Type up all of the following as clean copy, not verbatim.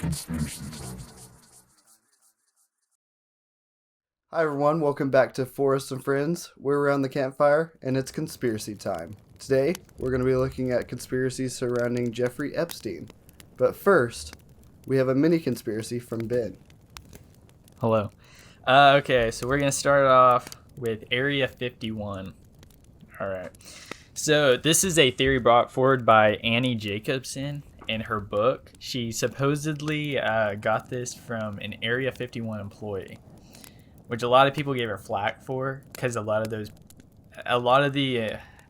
Hi everyone, welcome back to Forrest and Friends. We're around the campfire and it's conspiracy time. Today, we're going to be looking at conspiracies surrounding Jeffrey Epstein. But first, we have a mini conspiracy from Ben. Hello. Okay, so we're going to start off with Area 51. All right. So this is a theory brought forward by Annie Jacobson in her book. She supposedly got this from an Area 51 employee, which a lot of people gave her flack for because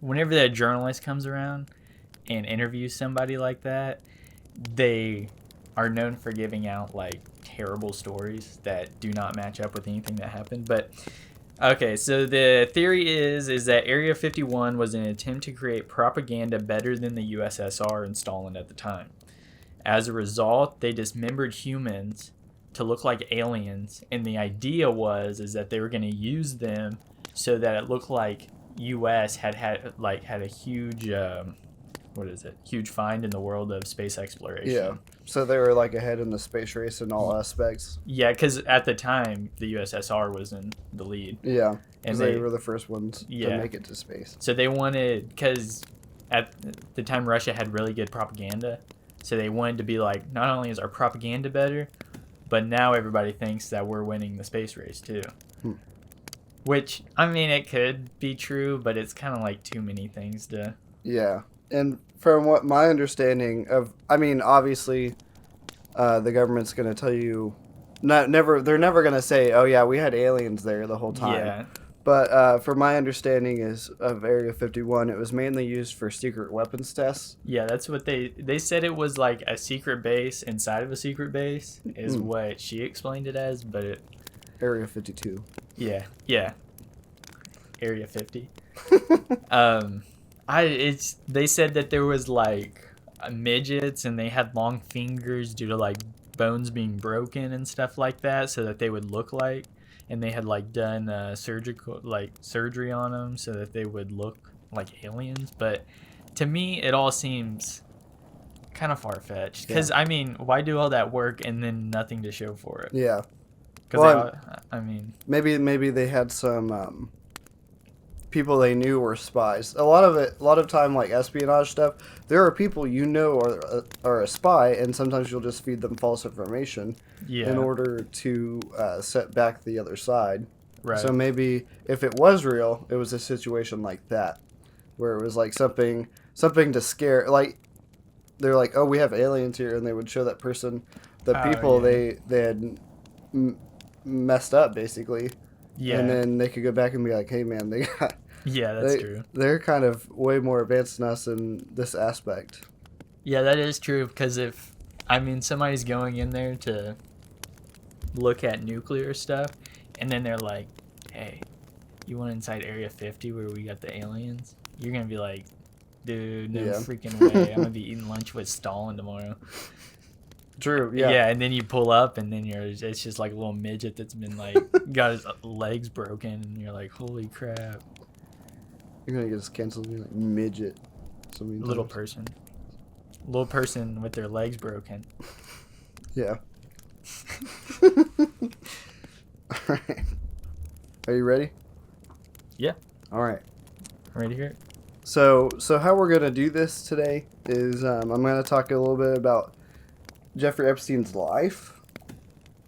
whenever that journalist comes around and interviews somebody like that, they are known for giving out like terrible stories that do not match up with anything that happened. But okay, so the theory is that Area 51 was an attempt to create propaganda better than the USSR and Stalin at the time. As a result, they dismembered humans to look like aliens, and the idea is that they were going to use them so that it looked like US had a huge huge find in the world of space exploration. Yeah, so they were like ahead in the space race in all aspects. Yeah, because at the time the USSR was in the lead. Yeah, and because they were the first ones to make it to space. So they wanted, because at the time Russia had really good propaganda, so they wanted to be like, not only is our propaganda better, but now everybody thinks that we're winning the space race too. Which, I mean, it could be true, but it's kind of like too many things to... Yeah, and from what my understanding of, I mean, obviously, the government's going to tell you, they're never going to say, oh yeah, we had aliens there the whole time. Yeah. But from my understanding of Area 51, it was mainly used for secret weapons tests. Yeah, that's what they said. It was like a secret base inside of a secret base is what she explained it as, but Area 52. Yeah. Area 50. They said that there was like midgets and they had long fingers due to like bones being broken and stuff like that, so that they would look like, and they had like done surgery on them so that they would look like aliens. But to me, it all seems kind of far-fetched because I mean, why do all that work and then nothing to show for it? Yeah. Because maybe they had some people they knew were spies. A lot of time, like espionage stuff, there are people are a spy, and sometimes you'll just feed them false information in order to set back the other side. Right. So maybe if it was real, it was a situation like that, where it was like something to scare. Like they're like, oh, we have aliens here, and they would show that person the people they had messed up basically. Yeah. And then they could go back and be like, hey man, they got... Yeah, that's true. They're kind of way more advanced than us in this aspect. Yeah, that is true, because somebody's going in there to look at nuclear stuff, and then they're like, hey, you want inside Area 50 where we got the aliens? You're going to be like, dude, no freaking way. I'm going to be eating lunch with Stalin tomorrow. True, yeah. Yeah, and then you pull up, and then it's just like a little midget that's been like got his legs broken, and you're like, holy crap. You're gonna get us canceled. You're like midget. Little person with their legs broken. Yeah. All right. Are you ready? Yeah. All right. Ready to hear it? So how we're gonna do this today is I'm gonna talk a little bit about Jeffrey Epstein's life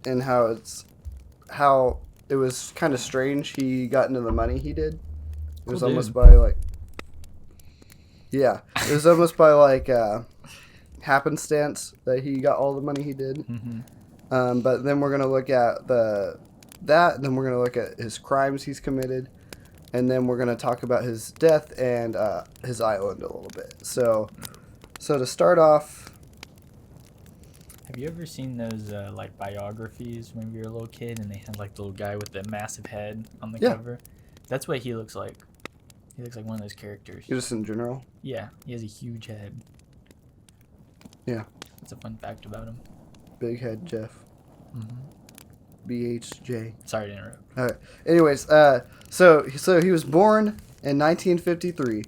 and how it was kind of strange he got into the money he did. It was almost by like happenstance that he got all the money he did. Mm-hmm. But then we're gonna look at and then we're gonna look at his crimes he's committed, and then we're gonna talk about his death and his island a little bit. So to start off. Have you ever seen those like biographies when you were a little kid and they had like the little guy with the massive head on the cover? That's what he looks like. He looks like one of those characters. Just in general? Yeah, he has a huge head. Yeah. That's a fun fact about him. Big head Jeff. Mm-hmm. BHJ. Sorry to interrupt. All right. Anyways, so he was born in 1953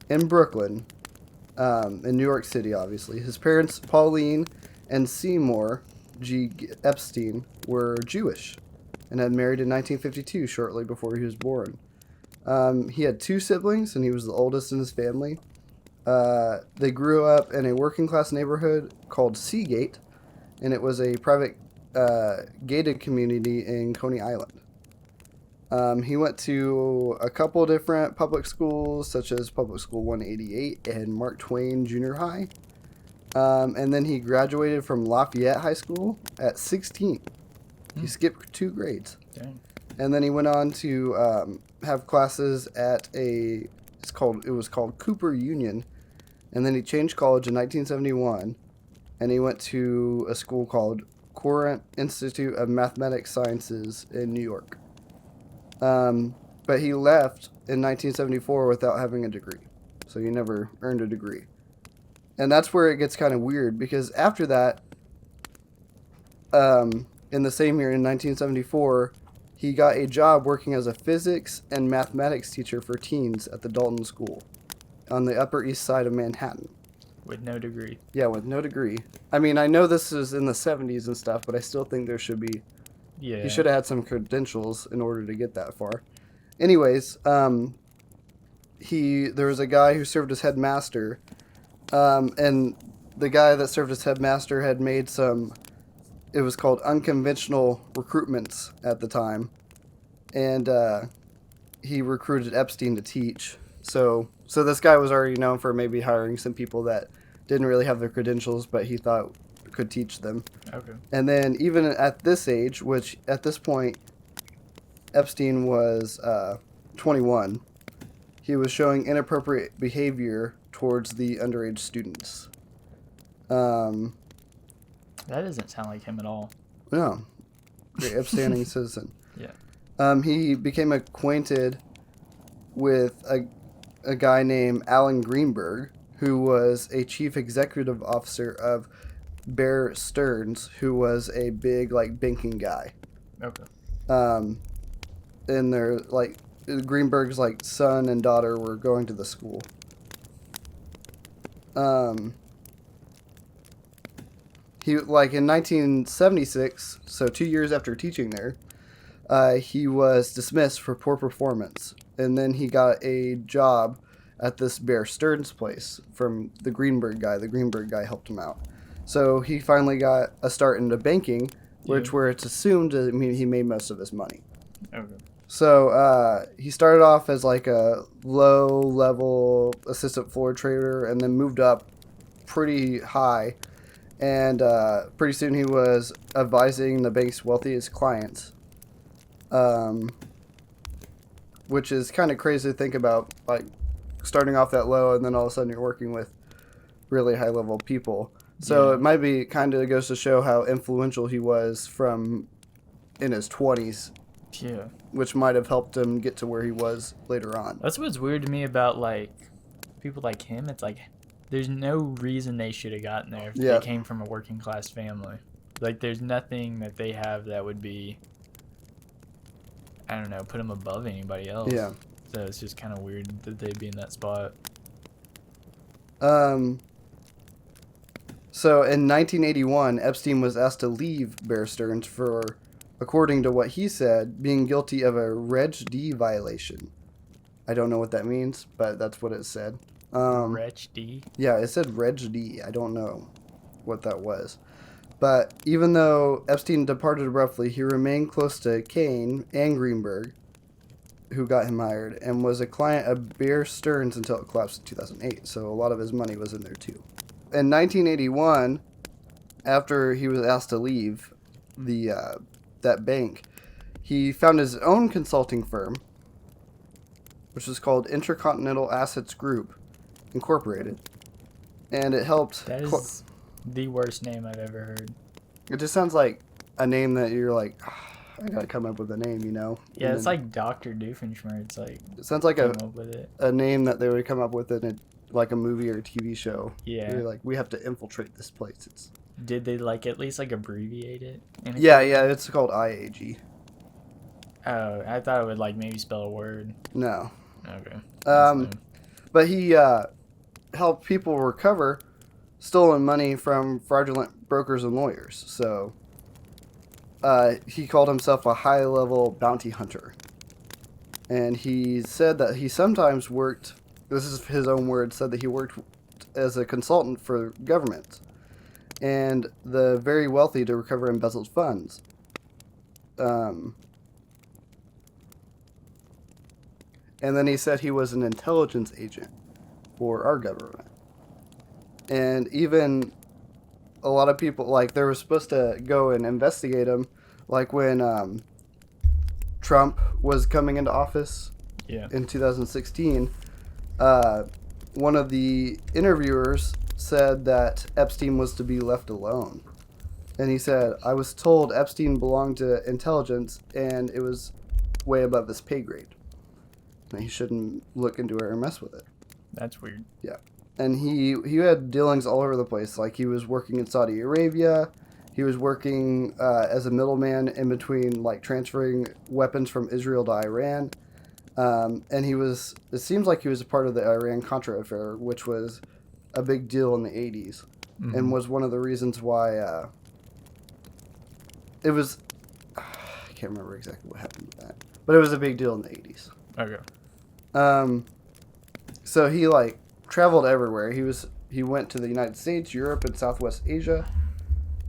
in Brooklyn, in New York City, obviously. His parents, Pauline and Seymour, G. Epstein were Jewish and had married in 1952, shortly before he was born. He had 2 siblings, and he was the oldest in his family. They grew up in a working-class neighborhood called Seagate, and it was a private gated community in Coney Island. He went to a couple different public schools, such as Public School 188 and Mark Twain Junior High. And then he graduated from Lafayette High School at 16. He skipped 2 grades. Dang. And then he went on to have classes at it was called Cooper Union. And then he changed college in 1971, and he went to a school called Courant Institute of Mathematics Sciences in New York. But he left in 1974 without having a degree. So he never earned a degree. And that's where it gets kind of weird, because after that, in the same year, in 1974, he got a job working as a physics and mathematics teacher for teens at the Dalton School on the Upper East Side of Manhattan. With no degree. Yeah, with no degree. I mean, I know this is in the 70s and stuff, but I still think there should be... Yeah. He should have had some credentials in order to get that far. Anyways, there was a guy who served as headmaster, and the guy that served as headmaster had made some... It was called unconventional recruitments at the time, and he recruited Epstein to teach. So this guy was already known for maybe hiring some people that didn't really have the credentials, but he thought could teach them. Okay. And then even at this age, which at this point Epstein was 21, he was showing inappropriate behavior towards the underage students. That doesn't sound like him at all. No, great upstanding citizen. Yeah. He became acquainted with a guy named Alan Greenberg, who was a chief executive officer of Bear Stearns, who was a big banking guy. Okay. And they're Greenberg's son and daughter were going to the school. He in 1976, so 2 years after teaching there, he was dismissed for poor performance, and then he got a job at this Bear Stearns place from the Greenberg guy. The Greenberg guy helped him out. So he finally got a start into banking, where it's assumed he made most of his money. Okay. So he started off as a low-level assistant floor trader, and then moved up pretty high. And pretty soon he was advising the bank's wealthiest clients, which is kind of crazy to think about, starting off that low and then all of a sudden you're working with really high-level people. So It might be kind of goes to show how influential he was from in his 20s. Yeah. Which might have helped him get to where he was later on. That's what's weird to me about people like him. It's there's no reason they should have gotten there if they came from a working class family. There's nothing that they have that would be, I don't know, put them above anybody else. Yeah. So it's just kind of weird that they'd be in that spot. So in 1981, Epstein was asked to leave Bear Stearns for, according to what he said, being guilty of a Reg D violation. I don't know what that means, but that's what it said. Reg D? Yeah, it said Reg D. I don't know what that was. But even though Epstein departed abruptly, he remained close to Kane and Greenberg, who got him hired, and was a client of Bear Stearns until it collapsed in 2008. So a lot of his money was in there too. In 1981, after he was asked to leave that bank, he found his own consulting firm, which is called Intercontinental Assets Group Incorporated, and it helped. That is the worst name I've ever heard. It just sounds like a name that you're I gotta come up with a name, Yeah, it's like Dr. Doofenshmirtz. It sounds like came up with it. a name that they would come up with in a movie or a TV show. Yeah. You're we have to infiltrate this place. Did they at least abbreviate it? Yeah, it's called IAG. Oh, I thought it would maybe spell a word. No. Okay. But he helped people recover stolen money from fraudulent brokers and lawyers. So he called himself a high-level bounty hunter. And he said that he sometimes worked, this is his own words, said that he worked as a consultant for governments and the very wealthy to recover embezzled funds. And then he said he was an intelligence agent for our government. And even a lot of people, like, they were supposed to go and investigate him, like when Trump was coming into office in 2016. One of the interviewers said that Epstein was to be left alone. And he said, I was told Epstein belonged to intelligence and it was way above his pay grade. And he shouldn't look into it or mess with it. That's weird. Yeah. And he had dealings all over the place. Like, he was working in Saudi Arabia. He was working as a middleman in between, like, transferring weapons from Israel to Iran. And it seems like he was a part of the Iran-Contra affair, which was a big deal in the 80s. Mm-hmm. And was one of the reasons why it was, I can't remember exactly what happened with that, but it was a big deal in the 80s. Okay. So he, like, traveled everywhere. He went to the United States, Europe, and Southwest Asia.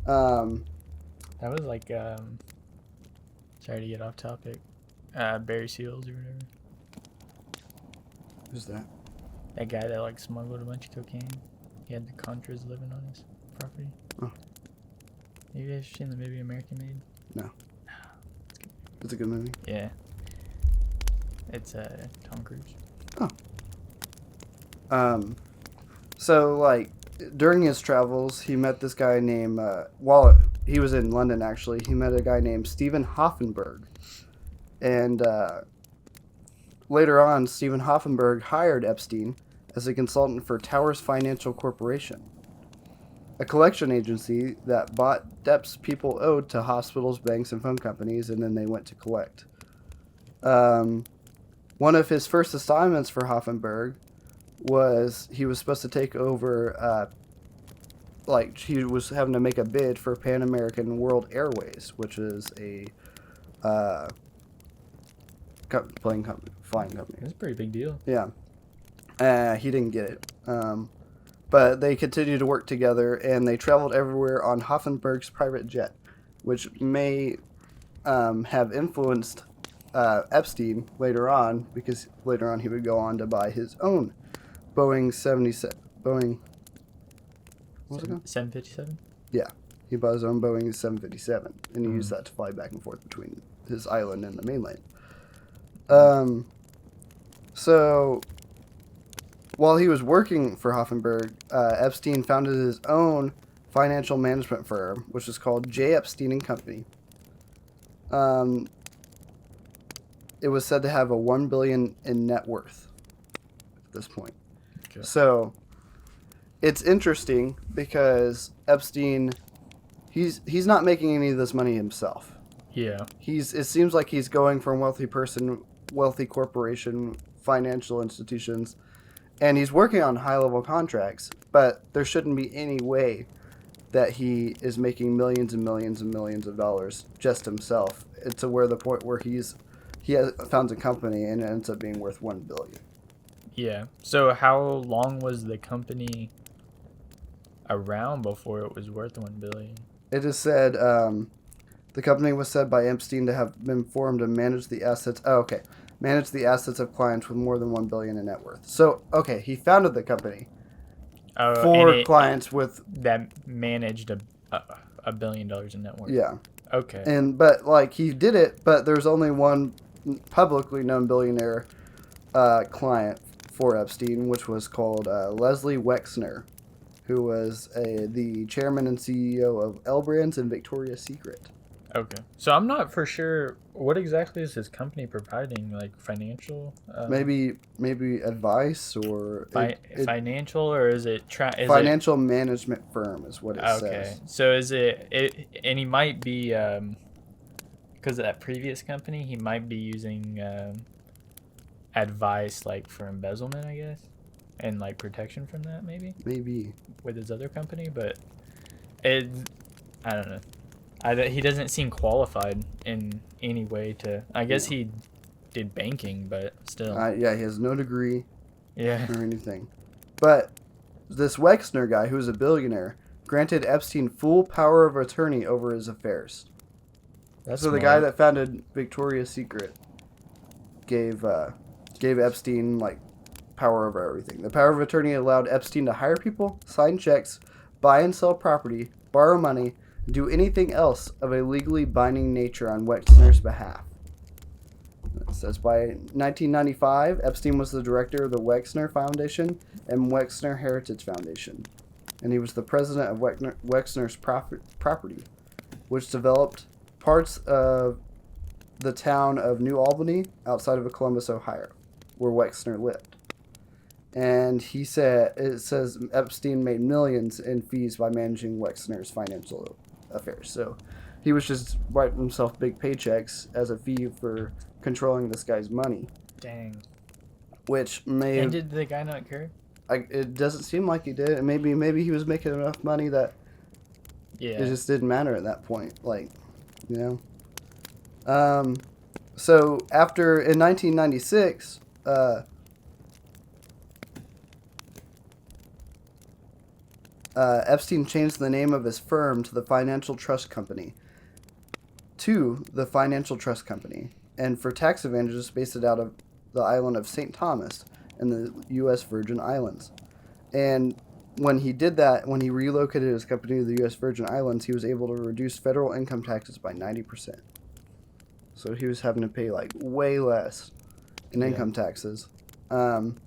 That was like, sorry to get off topic, Barry Seals or whatever. Who's that? That guy that, like, smuggled a bunch of cocaine. He had the Contras living on his property. Oh. You guys seen the movie American Made? No. It's a good movie. Yeah. It's Tom Cruise. Oh. So, like, during his travels, he met this guy named, while he was in London, actually, he met a guy named Stephen Hoffenberg. And later on, Stephen Hoffenberg hired Epstein as a consultant for Towers Financial Corporation, a collection agency that bought debts people owed to hospitals, banks, and phone companies, and then they went to collect. One of his first assignments for Hoffenberg was he was supposed to take over, like, he was having to make a bid for Pan American World Airways, which is a flying company. That's a pretty big deal. Yeah. He didn't get it. But they continued to work together, and they traveled everywhere on Hoffenberg's private jet, which may have influenced Epstein later on, because later on he would go on to buy his own Boeing 77. Boeing. What was it called? 757? Yeah. He bought his own Boeing 757, and he used that to fly back and forth between his island and the mainland. So, while he was working for Hoffenberg, Epstein founded his own financial management firm, which is called J. Epstein and Company. It was said to have a $1 billion in net worth at this point. Okay. So, it's interesting because Epstein, he's not making any of this money himself. Yeah. It seems like he's going from wealthy person, wealthy corporation, financial institutions, and he's working on high-level contracts, but there shouldn't be any way that he is making millions and millions and millions of dollars just himself. It's to where the point where he founds a company and it ends up being worth $1 billion. Yeah. So how long was the company around before it was worth $1 billion? It is said the company was said by Epstein to have been formed to manage the assets. Manage the assets of clients with more than $1 billion in net worth. So, okay, he founded the company for clients with that managed $1 billion in net worth. Yeah. Okay. But like he did it, but there's only one publicly known billionaire client for Epstein, which was called Leslie Wexner, who was the chairman and CEO of L Brands and Victoria's Secret. Okay. So I'm not for sure what exactly is his company providing, like financial? Maybe advice or financial, or is it financial management firm is what it says. Okay. So is it and he might be because of that previous company, he might be using advice like for embezzlement, I guess, and like protection from that maybe with his other company, but I don't know. He doesn't seem qualified in any way to. I guess Yeah. he did banking, but still. Yeah, he has no degree Yeah. or anything. But this Wexner guy, who's a billionaire, granted Epstein full power of attorney over his affairs. That's So the guy that founded Victoria's Secret gave Epstein like power over everything. The power of attorney allowed Epstein to hire people, sign checks, buy and sell property, borrow money, and do anything else of a legally binding nature on Wexner's behalf. It says by 1995, Epstein was the director of the Wexner Foundation and Wexner Heritage Foundation, and he was the president of Wexner's property, which developed parts of the town of New Albany outside of Columbus, Ohio, where Wexner lived. And it says Epstein made millions in fees by managing Wexner's financial affairs. So he was just writing himself big paychecks as a fee for controlling this guy's money. Dang. Which may... And did the guy not care? It doesn't seem like he did. Maybe he was making enough money that it just didn't matter at that point. Like, you know? So after, in 1996... Epstein changed the name of his firm to the Financial Trust Company. And for tax advantages, based it out of the island of St. Thomas in the U.S. Virgin Islands. And when he did that, when he relocated his company to the U.S. Virgin Islands, he was able to reduce federal income taxes by 90%. So he was having to pay like way less in income taxes. And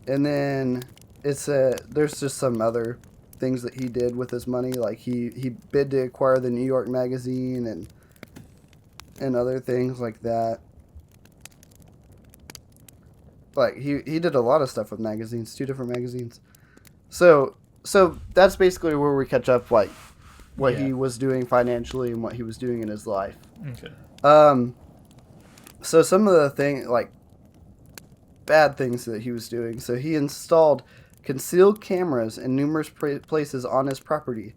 then there's just some other things that he did with his money, like he bid to acquire the New York Magazine and other things like that. Like he did a lot of stuff with magazines, 2 different magazines. So that's basically where we catch up, like what he was doing financially and what he was doing in his life. Okay. So some of the bad things that he was doing. So he installed concealed cameras in numerous places on his property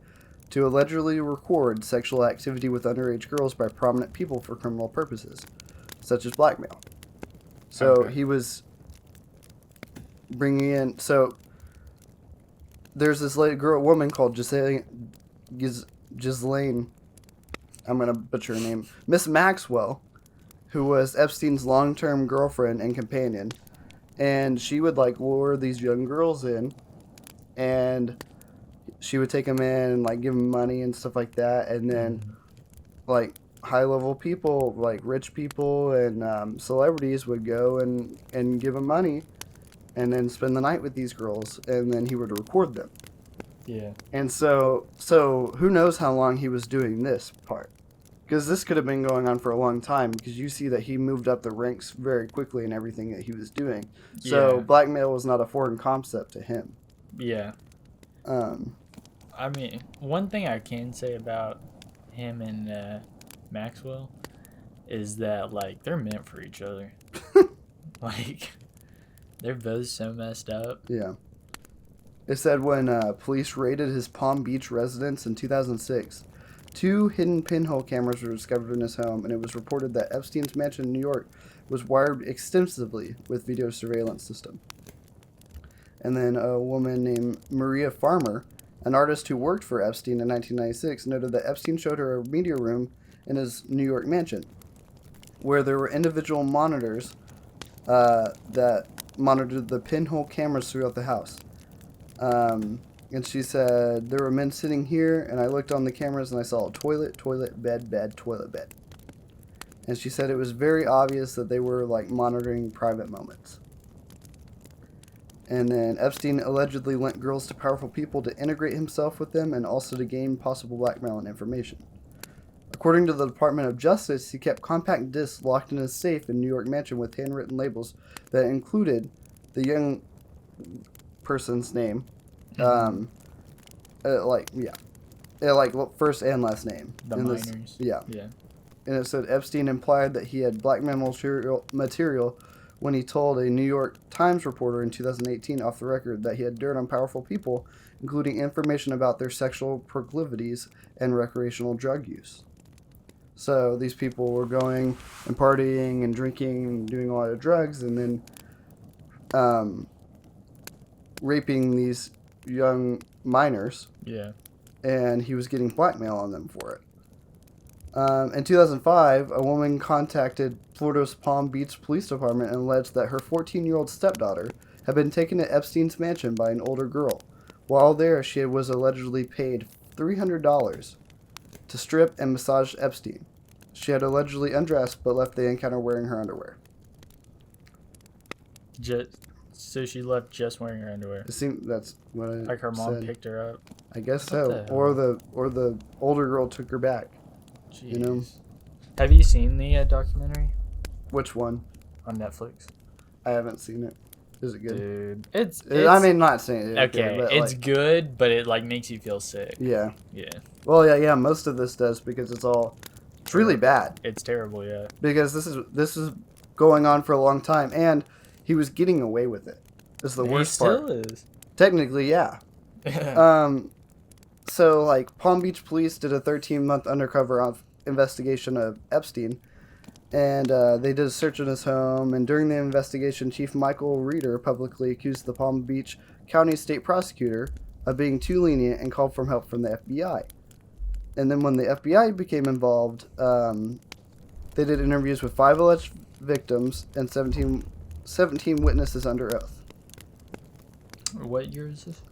to allegedly record sexual activity with underage girls by prominent people for criminal purposes, such as blackmail. So he was bringing in... So there's this woman called Ghislaine... I'm going to butcher her name. Miss Maxwell, who was Epstein's long-term girlfriend and companion. And she would, like, lure these young girls in, and she would take them in and, like, give them money and stuff like that. And then, like, high-level people, like rich people and celebrities would go and give them money and then spend the night with these girls, and then he would record them. Yeah. And so who knows how long he was doing this part. Because this could have been going on for a long time, because you see that he moved up the ranks very quickly in everything that he was doing. So blackmail was not a foreign concept to him. Yeah. I mean, one thing I can say about him and Maxwell is that, like, they're meant for each other. Like, they're both so messed up. Yeah. It said when police raided his Palm Beach residence in 2006, 2 hidden pinhole cameras were discovered in his home, and it was reported that Epstein's mansion in New York was wired extensively with video surveillance system. And then a woman named Maria Farmer, an artist who worked for Epstein in 1996, noted that Epstein showed her a media room in his New York mansion, where there were individual monitors that monitored the pinhole cameras throughout the house. And she said, there were men sitting here, and I looked on the cameras and I saw a toilet, bed, toilet, bed. And she said it was very obvious that they were, like, monitoring private moments. And then Epstein allegedly lent girls to powerful people to integrate himself with them and also to gain possible blackmail and information. According to the Department of Justice, he kept compact discs locked in his safe in New York mansion with handwritten labels that included the young person's name, first and last name. The minors. Yeah. And it said Epstein implied that he had blackmail material when he told a New York Times reporter in 2018 off the record that he had dirt on powerful people, including information about their sexual proclivities and recreational drug use. So these people were going and partying and drinking and doing a lot of drugs, and then raping these young minors. Yeah. And he was getting blackmail on them for it. In 2005, a woman contacted Florida's Palm Beach Police Department and alleged that her 14-year-old stepdaughter had been taken to Epstein's mansion by an older girl. While there, she was allegedly paid $300 to strip and massage Epstein. She had allegedly undressed but left the encounter wearing her underwear. So she left just wearing her underwear. That's what I Like her mom said. picked her up. I guess What so. the hell? Or the older girl took her back. Jeez. You know? Have you seen the documentary Which one? on Netflix? I haven't seen it. Is it good? Dude, it's I mean, not saying it. okay. But It's like, good, but it like makes you feel sick. yeah. Yeah, Well, yeah. Most of this does because it's really bad. it's terrible. Yeah, Because this is going on for a long time, and he was getting away with it. This is the worst part. He still is. Technically, yeah. So like Palm Beach police did a 13-month undercover investigation of Epstein, and they did a search in his home. And during the investigation, Chief Michael Reeder publicly accused the Palm Beach County State Prosecutor of being too lenient and called for help from the FBI. And then when the FBI became involved, they did interviews with 5 alleged victims and 17 witnesses under oath. What year is this?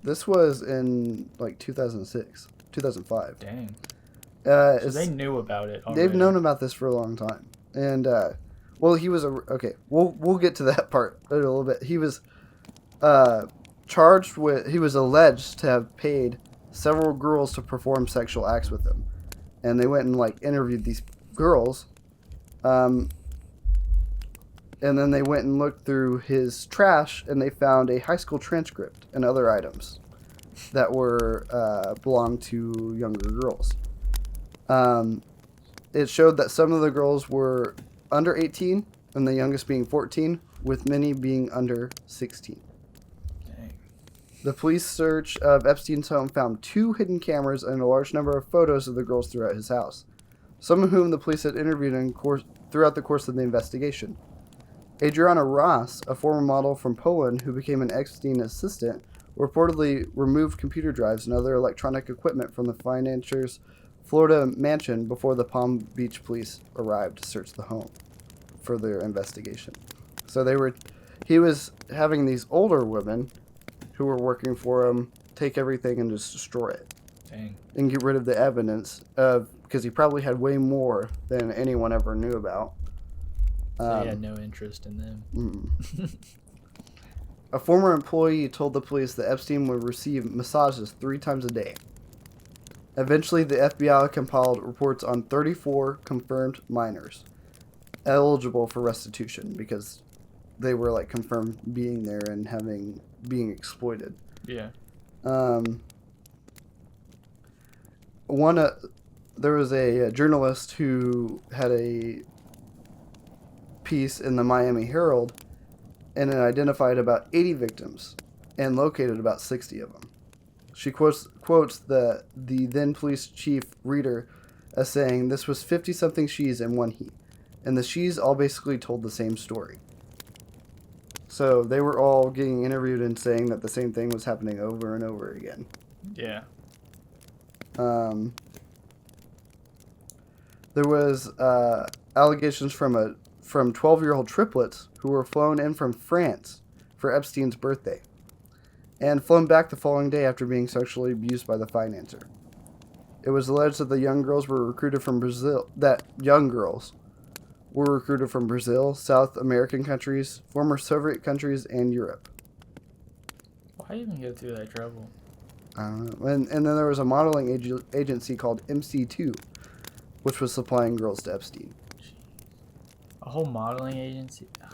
This was in like 2006, 2005. Dang. So they knew about it already. They've known about this for a long time. And, he was okay, we'll get to that part in a little bit. He was he was alleged to have paid several girls to perform sexual acts with him. And they went and, like, interviewed these girls. And then they went and looked through his trash, and they found a high school transcript and other items that were belonged to younger girls. It showed that some of the girls were under 18, and the youngest being 14, with many being under 16. Dang. The police search of Epstein's home found 2 hidden cameras and a large number of photos of the girls throughout his house, some of whom the police had interviewed throughout the course of the investigation. Adriana Ross, a former model from Poland who became an Epstein assistant, reportedly removed computer drives and other electronic equipment from the financier's Florida mansion before the Palm Beach police arrived to search the home for their investigation. So he was having these older women who were working for him take everything and just destroy it. Dang. And get rid of the evidence because he probably had way more than anyone ever knew about. So he had no interest in them. A former employee told the police that Epstein would receive massages 3 times a day. Eventually, the FBI compiled reports on 34 confirmed minors eligible for restitution because they were like confirmed being there and being exploited. Yeah. There was a journalist who had a piece in the Miami Herald, and it identified about 80 victims and located about 60 of them. She quotes the then police chief Reeder as saying, "This was 50-something she's and 1 he." And the she's all basically told the same story. So they were all getting interviewed and saying that the same thing was happening over and over again. Yeah. There was allegations from 12-year-old triplets who were flown in from France for Epstein's birthday and flown back the following day after being sexually abused by the financier. It was alleged that young girls were recruited from Brazil, South American countries, former Soviet countries, and Europe. Why even go through that trouble? I don't know. And then there was a modeling agency called MC2, which was supplying girls to Epstein. A whole modeling agency? Do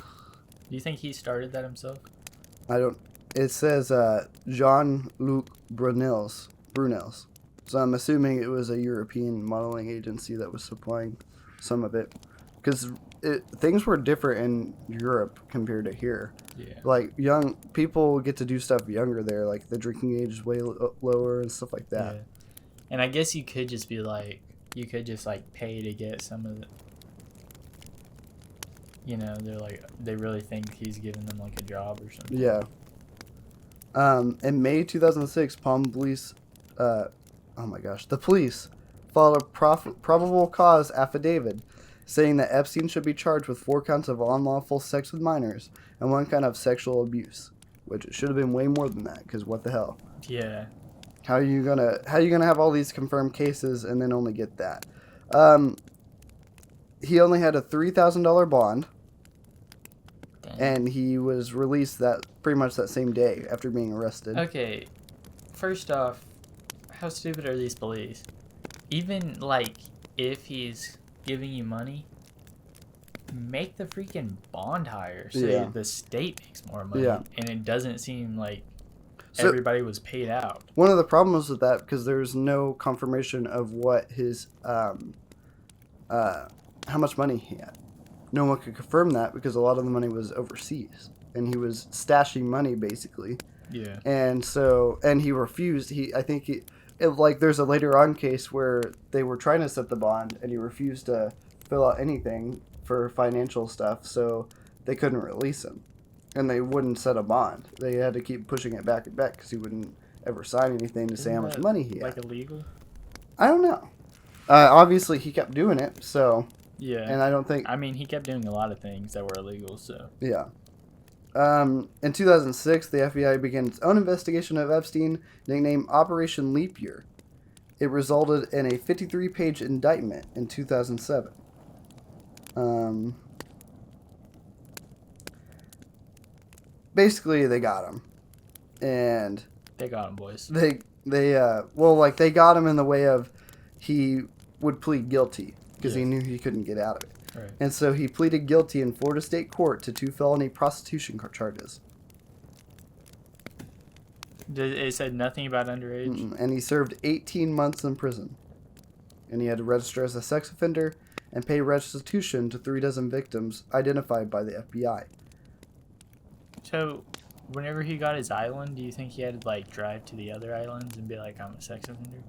you think he started that himself? It says Jean-Luc Brunels. So I'm assuming it was a European modeling agency that was supplying some of it. Because things were different in Europe compared to here. Yeah. Like young people get to do stuff younger there. Like the drinking age is way lower and stuff like that. Yeah. And I guess you could just pay to get some of the. They're like they really think he's giving them like a job or something. Yeah. In May 2006, Palm Police, oh my gosh, the police filed a probable cause affidavit saying that Epstein should be charged with 4 counts of unlawful sex with minors and 1 count of sexual abuse, which it should have been way more than that. Because what the hell? Yeah. How are you gonna have all these confirmed cases and then only get that? He only had a $3,000 bond. Dang. And he was released pretty much that same day after being arrested. Okay, first off, how stupid are these police? Even, like, if he's giving you money, make the freaking bond higher so the state makes more money. Yeah. And it doesn't seem like So, everybody was paid out. one of the problems with that, because there's no confirmation of what his, how much money he had. No one could confirm that because a lot of the money was overseas. And he was stashing money, basically. Yeah. And he refused. There's a later on case where they were trying to set the bond, and he refused to fill out anything for financial stuff, so they couldn't release him. And they wouldn't set a bond. They had to keep pushing it back and back because he wouldn't ever sign anything to say how much money he had. Like illegal? I don't know. Obviously, he kept doing it, so... Yeah. And I don't think... I mean, he kept doing a lot of things that were illegal, so... Yeah. In 2006, the FBI began its own investigation of Epstein, nicknamed Operation Leap Year. It resulted in a 53-page indictment in 2007. Basically, they got him. And... They got him, boys. They got him in the way of he would plead guilty because he knew he couldn't get out of it. Right. And so he pleaded guilty in Florida State Court to 2 felony prostitution charges. It said nothing about underage? And he served 18 months in prison. And he had to register as a sex offender and pay restitution to 36 victims identified by the FBI. So, whenever he got his island, do you think he had to, like, drive to the other islands and be like, I'm a sex offender?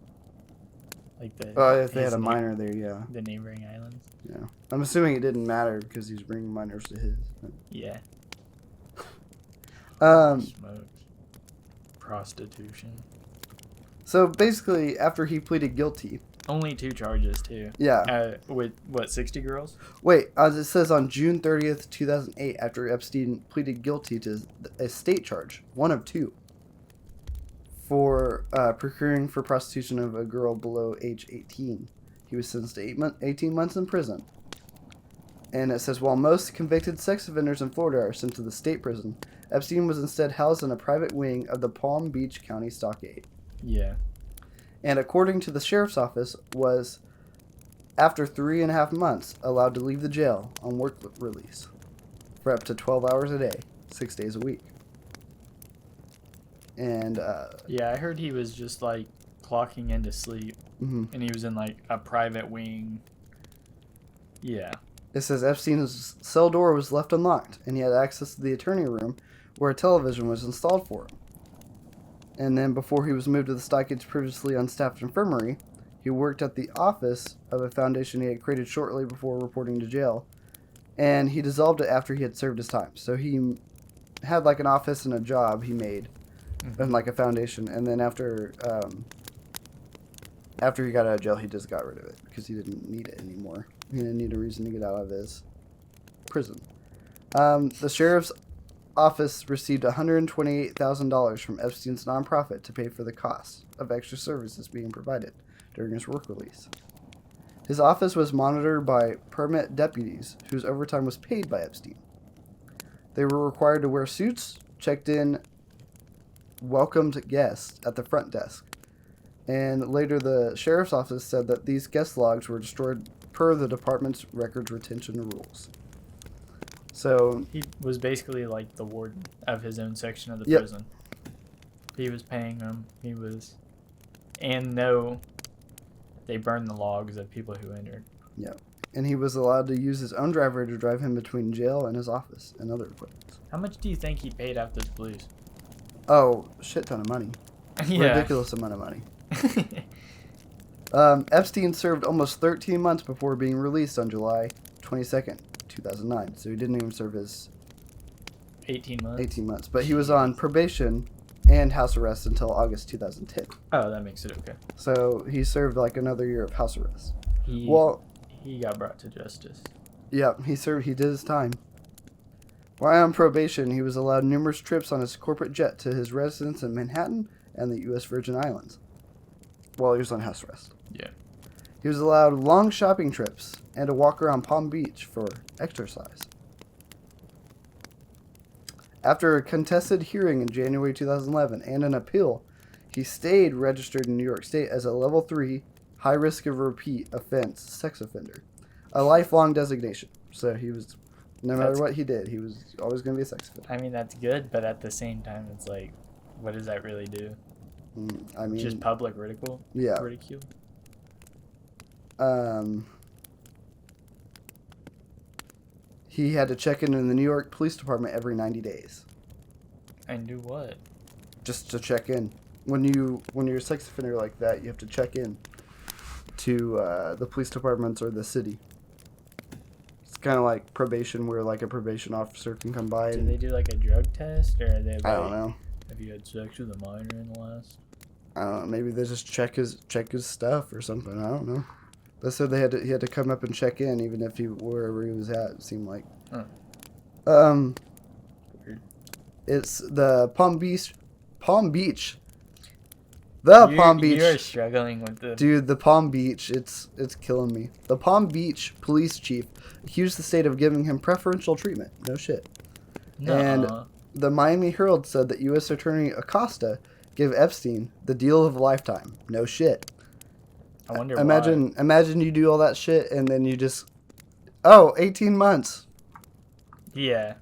Like if they had a minor there, yeah. The neighboring islands? Yeah. I'm assuming it didn't matter because he's bringing minors to his. Yeah. Smokes. Prostitution. So basically, after he pleaded guilty... Only 2 charges, too. Yeah. With, 60 girls? Wait, as it says on June 30th, 2008, after Epstein pleaded guilty to a state charge, 1 of 2, for procuring for prostitution of a girl below age 18. He was sentenced to 18 months in prison. And it says, while most convicted sex offenders in Florida are sent to the state prison, Epstein was instead housed in a private wing of the Palm Beach County Stockade. Yeah. And according to the sheriff's office, was, after 3.5 months, allowed to leave the jail on work release for up to 12 hours a day, 6 days a week. And, yeah, I heard he was just, like, clocking into sleep. Mm-hmm. And he was in, like, a private wing. Yeah. It says Epstein's cell door was left unlocked, and he had access to the attorney room where a television was installed for him. And then before he was moved to the Stockade's previously unstaffed infirmary, he worked at the office of a foundation he had created shortly before reporting to jail. And he dissolved it after he had served his time. So he had like an office and a job he made, and like a foundation. And then after he got out of jail, he just got rid of it because he didn't need it anymore. He didn't need a reason to get out of his prison. The sheriff's office received $128,000 from Epstein's nonprofit to pay for the costs of extra services being provided during his work release. His office was monitored by permit deputies whose overtime was paid by Epstein. They were required to wear suits, checked in, welcomed guests at the front desk. And later the sheriff's office said that these guest logs were destroyed per the department's records retention rules. So he was basically like the warden of his own section of the prison. He was paying them. And no, they burned the logs of people who entered. Yeah. and he was allowed to use his own driver to drive him between jail and his office and other appointments. How much do you think he paid out those blues? Oh, shit ton of money. Yeah. Ridiculous amount of money. Epstein served almost 13 months before being released on July 22nd, 2009. So he didn't even serve his 18 months. 18 months. But he was on probation and house arrest until August 2010. Oh, that makes it okay. So he served like another year of house arrest. He got brought to justice. Yeah, he did his time. While on probation, he was allowed numerous trips on his corporate jet to his residence in Manhattan and the U.S. Virgin Islands while he was on house arrest. Yeah. He was allowed long shopping trips and a walk around Palm Beach for exercise. After a contested hearing in January 2011 and an appeal, he stayed registered in New York State as a level 3 high risk of repeat offense sex offender, a lifelong designation. So he was, no matter what he did, he was always going to be a sex offender. I mean, that's good, but at the same time, it's like, what does that really do? I mean, just public ridicule? Yeah. Ridicule? He had to check in the New York Police Department every 90 days. And do what? Just to check in. When you're a sex offender like that, you have to check in to the police departments or the city. It's kind of like probation, where like a probation officer can come by. Do they do like a drug test, or are they like, I don't know. Have you had sex with a minor in the last? I don't know. Maybe they just check his stuff or something. I don't know. They said he had to come up and check in, even if wherever he was at. It seemed like. Huh. Weird. It's the Palm Beach. Palm Beach. Palm Beach. You're struggling with the... Dude, the Palm Beach, it's killing me. The Palm Beach police chief accused the state of giving him preferential treatment. No shit. Nuh-uh. And the Miami Herald said that U.S. Attorney Acosta gave Epstein the deal of a lifetime. No shit. I wonder Imagine you do all that shit and then you just... Oh, 18 months. Yeah.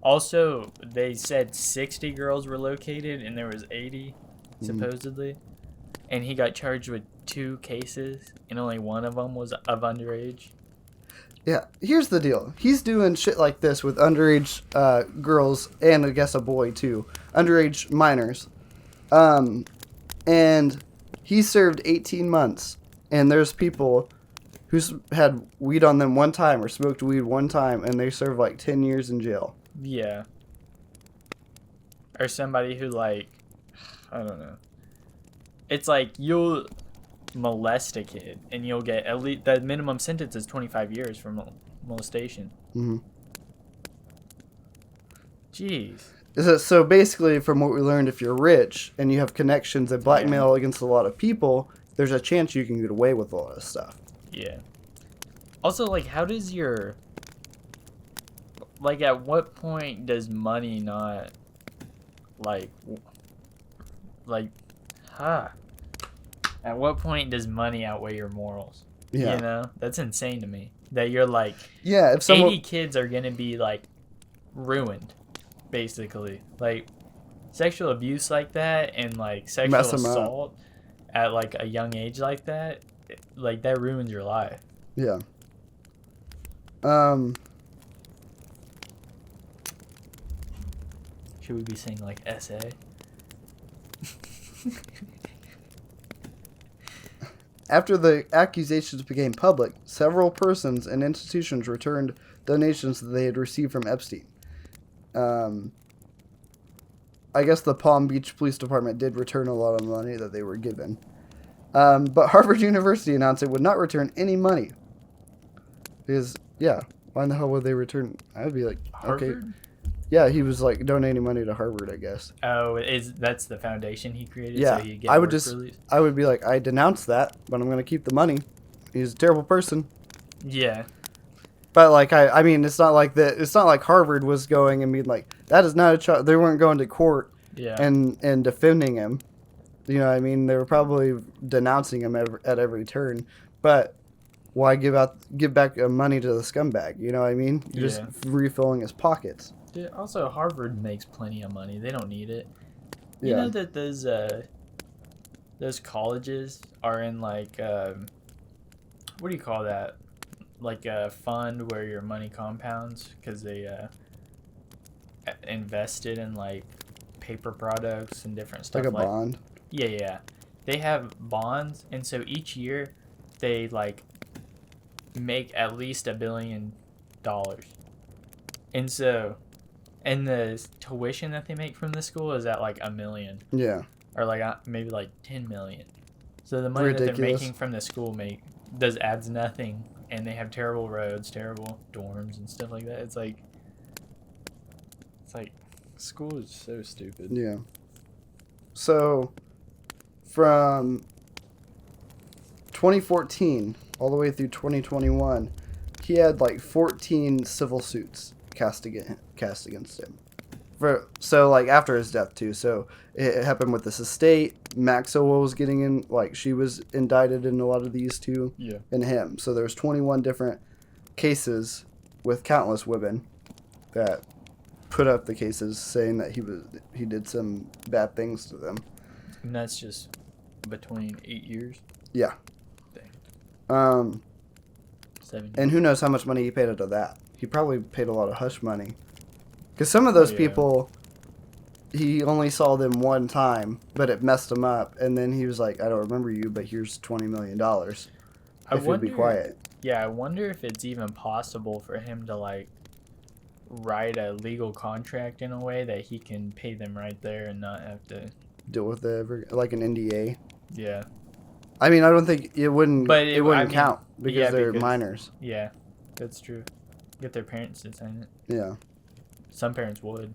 Also, they said 60 girls were located and there was 80, supposedly. And he got charged with 2 cases and only one of them was of underage. Yeah, here's the deal. He's doing shit like this with underage girls and I guess a boy too. Underage minors. And he served 18 months. And there's people who's had weed on them one time or smoked weed one time and they serve like 10 years in jail. Yeah. Or somebody who, like, I don't know. It's like you'll molest a kid and you'll get at least the minimum sentence is 25 years for molestation. Mm-hmm. Jeez. So basically, from what we learned, if you're rich and you have connections and blackmail against a lot of people, there's a chance you can get away with a lot of stuff. Yeah. Also, like, how does your... Like, at what point does money not... Like... At what point does money outweigh your morals? Yeah. You know? That's insane to me. That you're like... Yeah, if someone... 80 kids are gonna be, like, ruined, basically. Like, sexual abuse like that and, like, sexual assault at, like, a young age like that, like, that ruins your life. Yeah. Should we be saying, like, SA? After the accusations became public, several persons and institutions returned donations that they had received from Epstein. I guess the Palm Beach Police Department did return a lot of money that they were given. But Harvard University announced it would not return any money. Because, yeah, why in the hell would they return? I would be like, Harvard? okay. Yeah, he was like donating money to Harvard, I guess. Oh, that's the foundation he created? Yeah, So he get I would release? I would be like, I denounce that, but I'm going to keep the money. He's a terrible person. Yeah. But like, I mean, it's not like that. It's not like Harvard was going and being like, that is not a child. They weren't going to court and defending him. You know what I mean? They were probably denouncing him at every turn. But why give back money to the scumbag? You know what I mean? You're just refilling his pockets. Dude, also, Harvard makes plenty of money. They don't need it. You Yeah. know that those colleges are in, like, what do you call that? like a fund where your money compounds because they invested in like paper products and different stuff Like a bond. yeah, yeah. They have bonds, and so each year they like make at least $1 billion. And so, and the tuition that they make from the school is at like 1 million, Yeah. or like maybe like 10 million. So the money that Ridiculous. they're making from the school adds nothing, and they have terrible roads, terrible dorms, and stuff like that. It's like school is so stupid. Yeah. So, from 2014 all the way through 2021, he had like 14 civil suits cast against him. So like after his death too. So it happened with this estate. Maxwell was getting in, like she was indicted in a lot of these too. Yeah. And him. So there's 21 different cases with countless women that put up the cases saying that he did some bad things to them. And that's just between 8 years. Yeah. Dang. 7 years. And who knows how much money he paid out of that. He probably paid a lot of hush money. Because some of those people, he only saw them one time, but it messed him up. And then he was like, I don't remember you, but here's $20 million. If you'd be quiet. Yeah, I wonder if it's even possible for him to, like, write a legal contract in a way that he can pay them right there and not have to deal with it, like an NDA. Yeah. I mean, I don't think it wouldn't. But it wouldn't count because they're minors. Yeah, that's true. Get their parents to sign it. Yeah. Some parents would.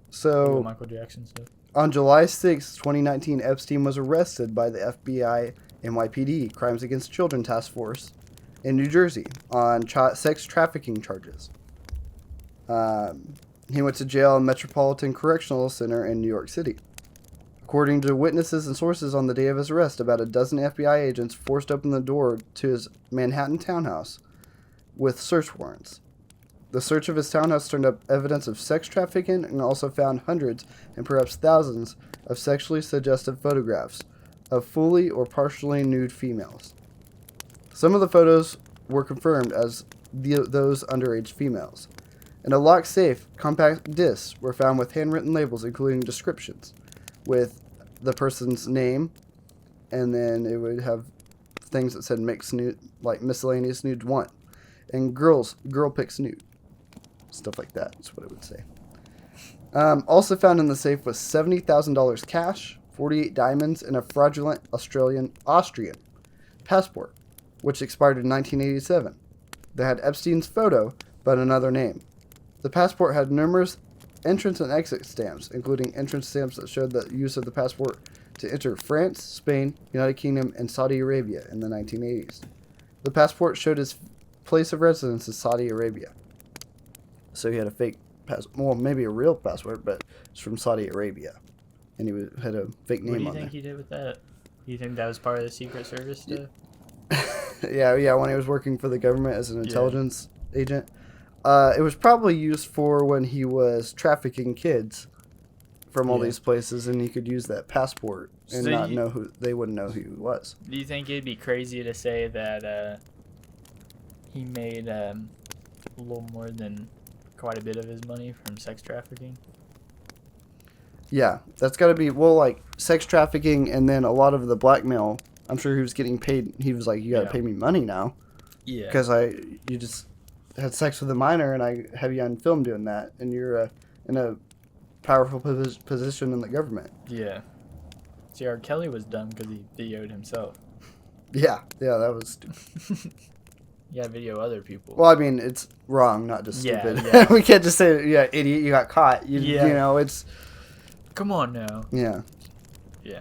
So Michael Jackson stuff. On July 6, 2019, Epstein was arrested by the FBI NYPD Crimes Against Children Task Force in New Jersey on sex trafficking charges. He went to jail in Metropolitan Correctional Center in New York City. According to witnesses and sources, on the day of his arrest, about a dozen FBI agents forced open the door to his Manhattan townhouse with search warrants. The search of his townhouse turned up evidence of sex trafficking and also found hundreds and perhaps thousands of sexually suggestive photographs of fully or partially nude females. Some of the photos were confirmed as those underage females. In a locked safe, compact discs were found with handwritten labels including descriptions with the person's name, and then it would have things that said mixed nude, like miscellaneous nude 1, and girl pics nude. Stuff like that is what it would say. Also found in the safe was $70,000 cash, 48 diamonds, and a fraudulent Austrian passport, which expired in 1987. They had Epstein's photo, but another name. The passport had numerous entrance and exit stamps, including entrance stamps that showed the use of the passport to enter France, Spain, United Kingdom, and Saudi Arabia in the 1980s. The passport showed his place of residence in Saudi Arabia. So he had a fake well, maybe a real passport, but it's from Saudi Arabia. And he had a fake name on there. What do you think he did with that? You think that was part of the Secret Service stuff? Yeah, when he was working for the government as an intelligence agent. It was probably used for when he was trafficking kids from all these places, and he could use that passport and they wouldn't know who he was. Do you think it'd be crazy to say that he made a little more than quite a bit of his money from sex trafficking? Yeah, that's got to be, like sex trafficking, and then a lot of the blackmail. I'm sure he was getting paid. He was like, you got to pay me money now. Yeah. Because you just had sex with a minor, and I have you on film doing that, and you're in a powerful position in the government. Yeah. See, R. Kelly was dumb because he videoed himself. Yeah, that was stupid. You gotta video other people. Well, I mean, it's wrong, not just stupid. Yeah. We can't just say, idiot, you got caught. You know, it's... Come on now. Yeah. Yeah.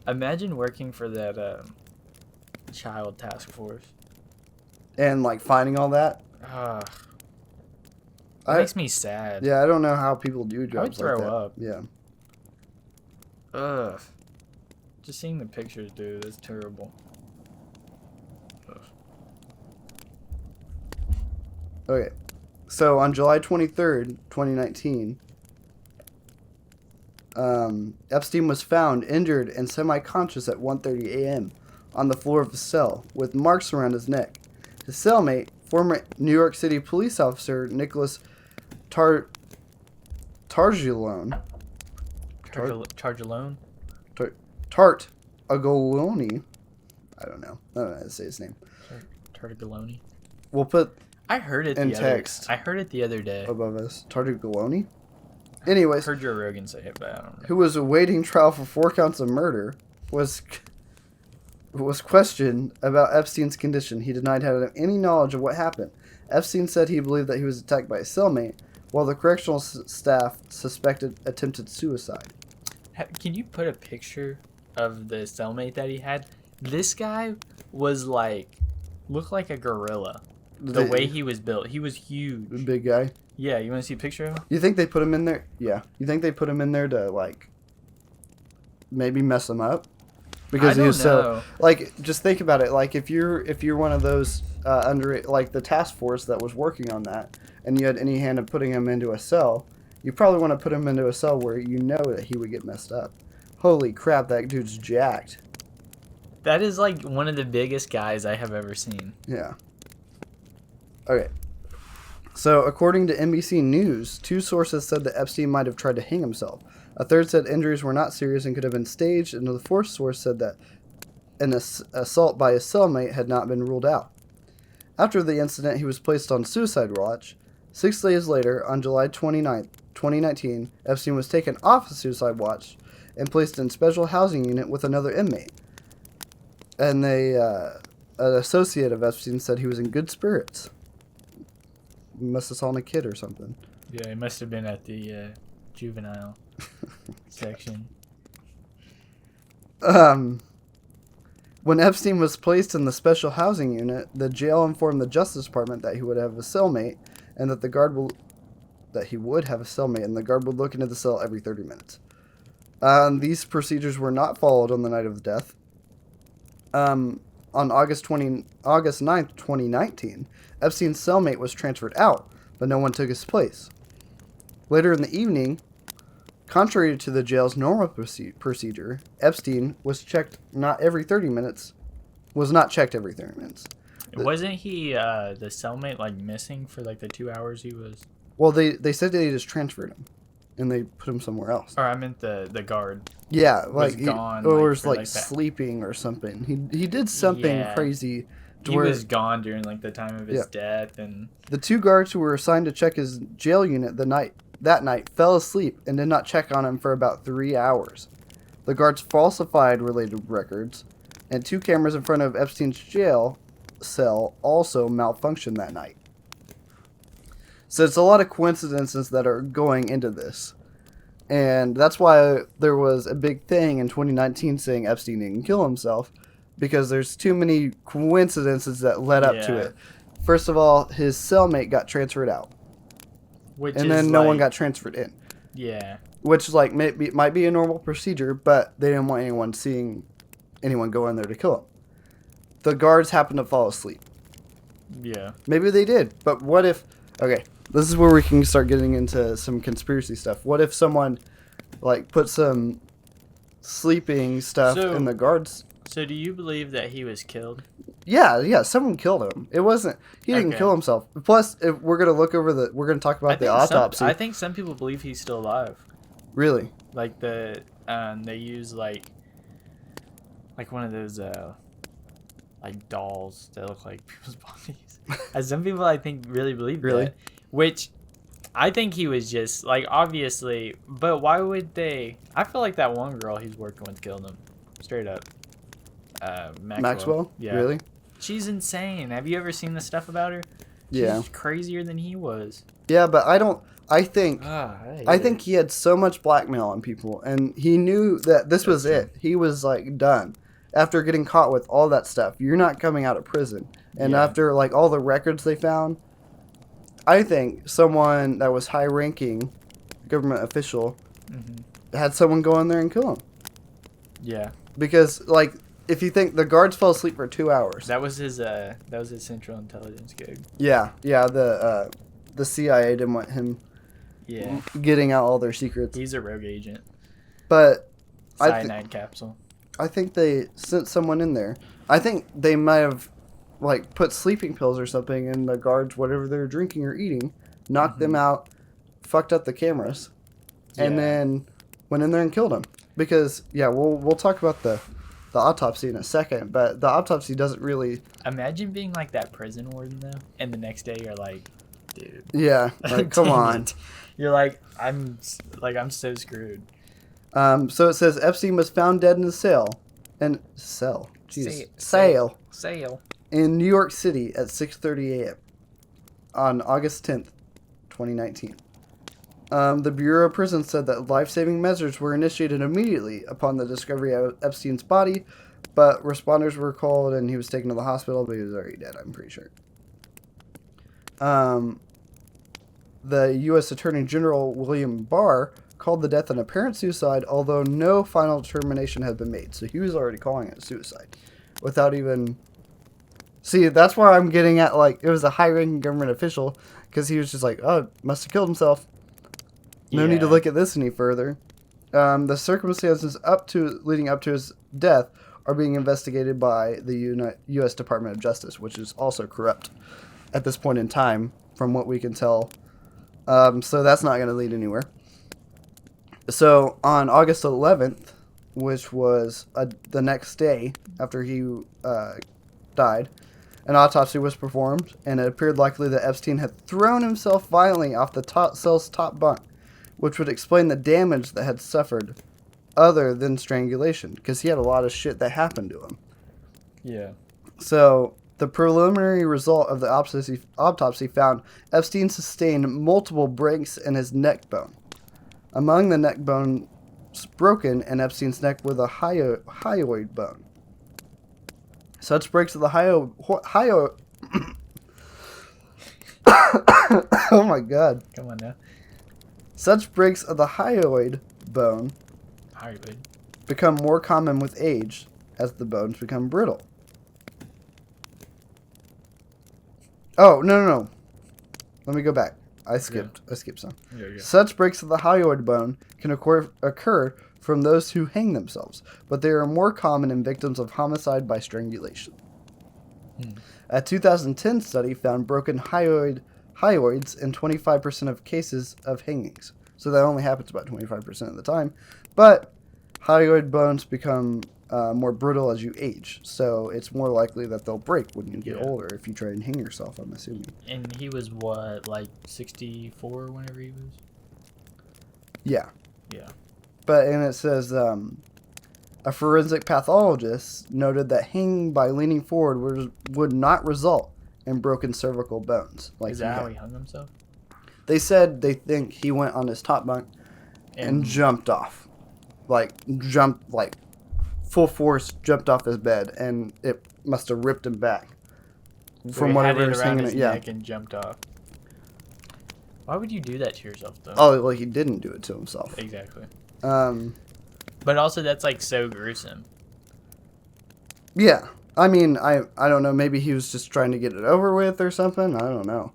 Imagine working for that child task force. And, like, finding all that. It makes me sad. Yeah, I don't know how people do jobs like that. I would throw up. Yeah. Ugh. Just seeing the pictures, dude, that's terrible. Okay. So, on July 23rd, 2019, Epstein was found injured and semi-conscious at 1:30 a.m. on the floor of his cell with marks around his neck. His cellmate, former New York City police officer Nicholas Targialone, Targialone? Targialone, I don't know how to say his name. Targialone? We'll put I heard it in text. I heard it the other day. Above us. Targialone? Anyways. I heard Joe Rogan say it, but I don't know. Who was awaiting trial for 4 counts of murder, was questioned about Epstein's condition. He denied having any knowledge of what happened. Epstein said he believed that he was attacked by a cellmate, while the correctional staff suspected attempted suicide. Can you put a picture of the cellmate that he had? This guy was looked like a gorilla. The way he was built. He was huge. The big guy? Yeah, you want to see a picture of him? You think they put him in there? Yeah. You think they put him in there to, maybe mess him up? Because he was so... just think about it. If you're one of those under... the task force that was working on that, and you had any hand of putting him into a cell, you probably want to put him into a cell where you know that he would get messed up. Holy crap, that dude's jacked. That is, one of the biggest guys I have ever seen. Yeah. Okay. So, according to NBC News, 2 sources said that Epstein might have tried to hang himself. A third said injuries were not serious and could have been staged, and the fourth source said that an assault by a cellmate had not been ruled out. After the incident, he was placed on suicide watch. 6 days later, on July 29th, 2019, Epstein was taken off of suicide watch and placed in special housing unit with another inmate. And an associate of Epstein said he was in good spirits. Must have saw a kid or something. Yeah, he must have been at the juvenile section. When Epstein was placed in the special housing unit, the jail informed the Justice Department that he would have a cellmate, and that he would have a cellmate, and the guard would look into the cell every 30 minutes. These procedures were not followed on the night of the death. On August 9th, 2019, Epstein's cellmate was transferred out, but no one took his place. Later in the evening, contrary to the jail's normal procedure, Epstein was checked every 30 minutes. Wasn't he the cellmate missing for the 2 hours he was? Well, they said they just transferred him, and they put him somewhere else. Or I meant the guard. Yeah, was gone. Or was sleeping or something. He did something crazy. He was gone during the time of his death, and the 2 guards who were assigned to check his jail unit that night fell asleep and did not check on him for about 3 hours. The guards falsified related records, and 2 cameras in front of Epstein's jail cell also malfunctioned that night. So it's a lot of coincidences that are going into this. And that's why there was a big thing in 2019 saying Epstein didn't kill himself, because there's too many coincidences that led up to it. First of all, his cellmate got transferred out. And then no one got transferred in. Yeah. Which might be a normal procedure, but they didn't want anyone seeing anyone go in there to kill him. The guards happened to fall asleep. Yeah. Maybe they did, but what if... Okay, this is where we can start getting into some conspiracy stuff. What if someone put some sleeping stuff in the guards? So do you believe that he was killed? Yeah, someone killed him. It wasn't... He didn't kill himself. Plus, if we're going to look over we're going to talk about the autopsy. I think some people believe he's still alive. Really? They use one of those dolls that look like people's bodies. As some people I think really believe that. Which I think he was just obviously, but why would they? I feel like that one girl he's working with killed him. Straight up. Maxwell? Yeah. Really? She's insane. Have you ever seen the stuff about her? She's crazier than he was. Yeah, but I think he had so much blackmail on people, and he knew that this was it. He was done. After getting caught with all that stuff, you're not coming out of prison. And after all the records they found, I think someone that was high-ranking government official had someone go in there and kill him. Yeah. Because if you think the guards fell asleep for 2 hours. That was his Central Intelligence gig. Yeah. The CIA didn't want him getting out all their secrets. He's a rogue agent. But cyanide capsule. I think they sent someone in there. I think they might have, like, put sleeping pills or something in the guards, whatever they're drinking or eating, knocked them out, fucked up the cameras, and then went in there and killed them. Because, yeah, we'll talk about the autopsy in a second, but the autopsy doesn't really... Imagine being like that prison warden, though, and the next day you're like, dude. Yeah, like, come on. You're like, I'm so screwed. So it says Epstein was found dead in a cell. Sale. In New York City at 6:30 a.m. on August 10th, 2019. The Bureau of Prisons said that life-saving measures were initiated immediately upon the discovery of Epstein's body, but responders were called and he was taken to the hospital, but he was already dead, I'm pretty sure. The U.S. Attorney General William Barr called the death an apparent suicide, although no final determination had been made. So he was already calling it suicide without even... See, that's where I'm getting at, like, it was a high-ranking government official, because he was just like, oh, must have killed himself. No need to look at this any further. The circumstances leading up to his death are being investigated by the U.S. Department of Justice, which is also corrupt at this point in time, from what we can tell. So that's not going to lead anywhere. So on August 11th, which was the next day after he died, an autopsy was performed, and it appeared likely that Epstein had thrown himself violently off the cell's top bunk, which would explain the damage that had suffered other than strangulation, because he had a lot of shit that happened to him. Yeah. So the preliminary result of the autopsy found Epstein sustained multiple breaks in his neck bone. Among the neck bones broken in Epstein's neck were the hyoid bone. Such breaks of the oh my god. Come on now. Such breaks of the hyoid bone become more common with age as the bones become brittle. Oh, no. Let me go back. I skipped some. Yeah. Such breaks of the hyoid bone can occur from those who hang themselves, but they are more common in victims of homicide by strangulation. A 2010 study found broken hyoids in 25% of cases of hangings. So that only happens about 25% of the time. But hyoid bones become more brittle as you age. So it's more likely that they'll break when you get older if you try and hang yourself, I'm assuming. And he was what, like 64 whenever he was? Yeah. Yeah. And it says a forensic pathologist noted that hanging by leaning forward would not result in broken cervical bones. Is that how he hung himself? They said they think he went on his top bunk and jumped off. Jumped full force, jumped off his bed, and it must have ripped him back. From whatever was hanging it, neck and jumped off. Why would you do that to yourself, though? Oh, well, he didn't do it to himself. Exactly. But also, that's like so gruesome. Yeah. I mean, I don't know. Maybe he was just trying to get it over with or something. I don't know.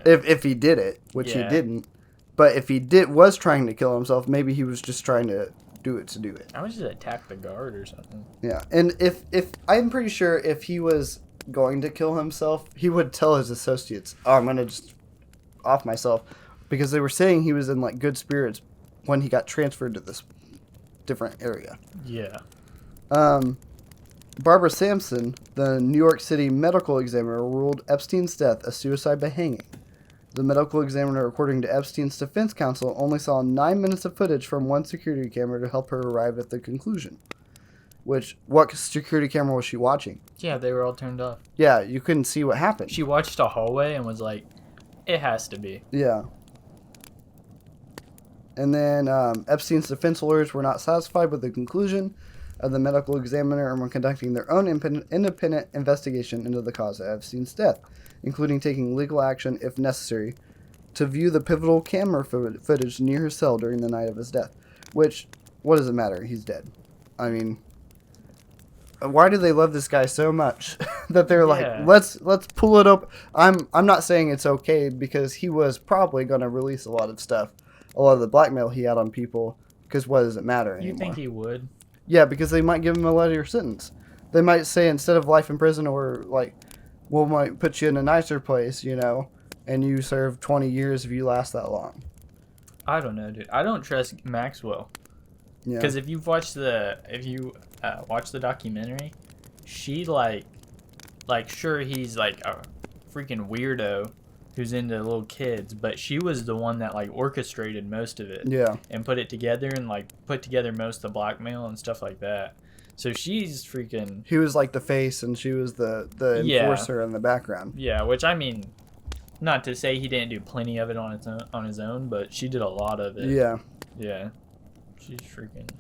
Yeah. If he did it, which he didn't. But if he was trying to kill himself, maybe he was just trying to do it to do it. I would just attack the guard or something. Yeah. And if I'm pretty sure if he was going to kill himself, he would tell his associates, "Oh, I'm going to just off myself," because they were saying he was in like good spirits when he got transferred to this different area. Yeah. Barbara Sampson, the New York City medical examiner, ruled Epstein's death a suicide by hanging. The medical examiner, according to Epstein's defense counsel, only saw 9 minutes of footage from one security camera to help her arrive at the conclusion. What security camera was she watching? Yeah, they were all turned off. Yeah, you couldn't see what happened. She watched a hallway and was like, it has to be. Yeah. And then Epstein's defense lawyers were not satisfied with the conclusion of the medical examiner and were conducting their own independent investigation into the cause of Epstein's death, including taking legal action, if necessary, to view the pivotal camera footage near his cell during the night of his death. Which, what does it matter? He's dead. I mean, why do they love this guy so much that they're like, let's pull it up? I'm not saying it's okay, because he was probably going to release a lot of stuff, a lot of the blackmail he had on people, because what does it matter anymore? You think he would? Yeah, because they might give him a lighter sentence. They might say instead of life in prison or like, we'll might put you in a nicer place, you know, and you serve 20 years if you last that long. I don't know, dude. I don't trust Maxwell. Yeah. Because if you watch the documentary, she like sure he's like a freaking weirdo who's into little kids, but she was the one that like orchestrated most of it. Yeah. And put it together and like put together most of the blackmail and stuff like that. So she's freaking. He was like the face, and she was the enforcer in the background. Yeah, which I mean, not to say he didn't do plenty of it on his own, but she did a lot of it. Yeah. Yeah. She's freaking.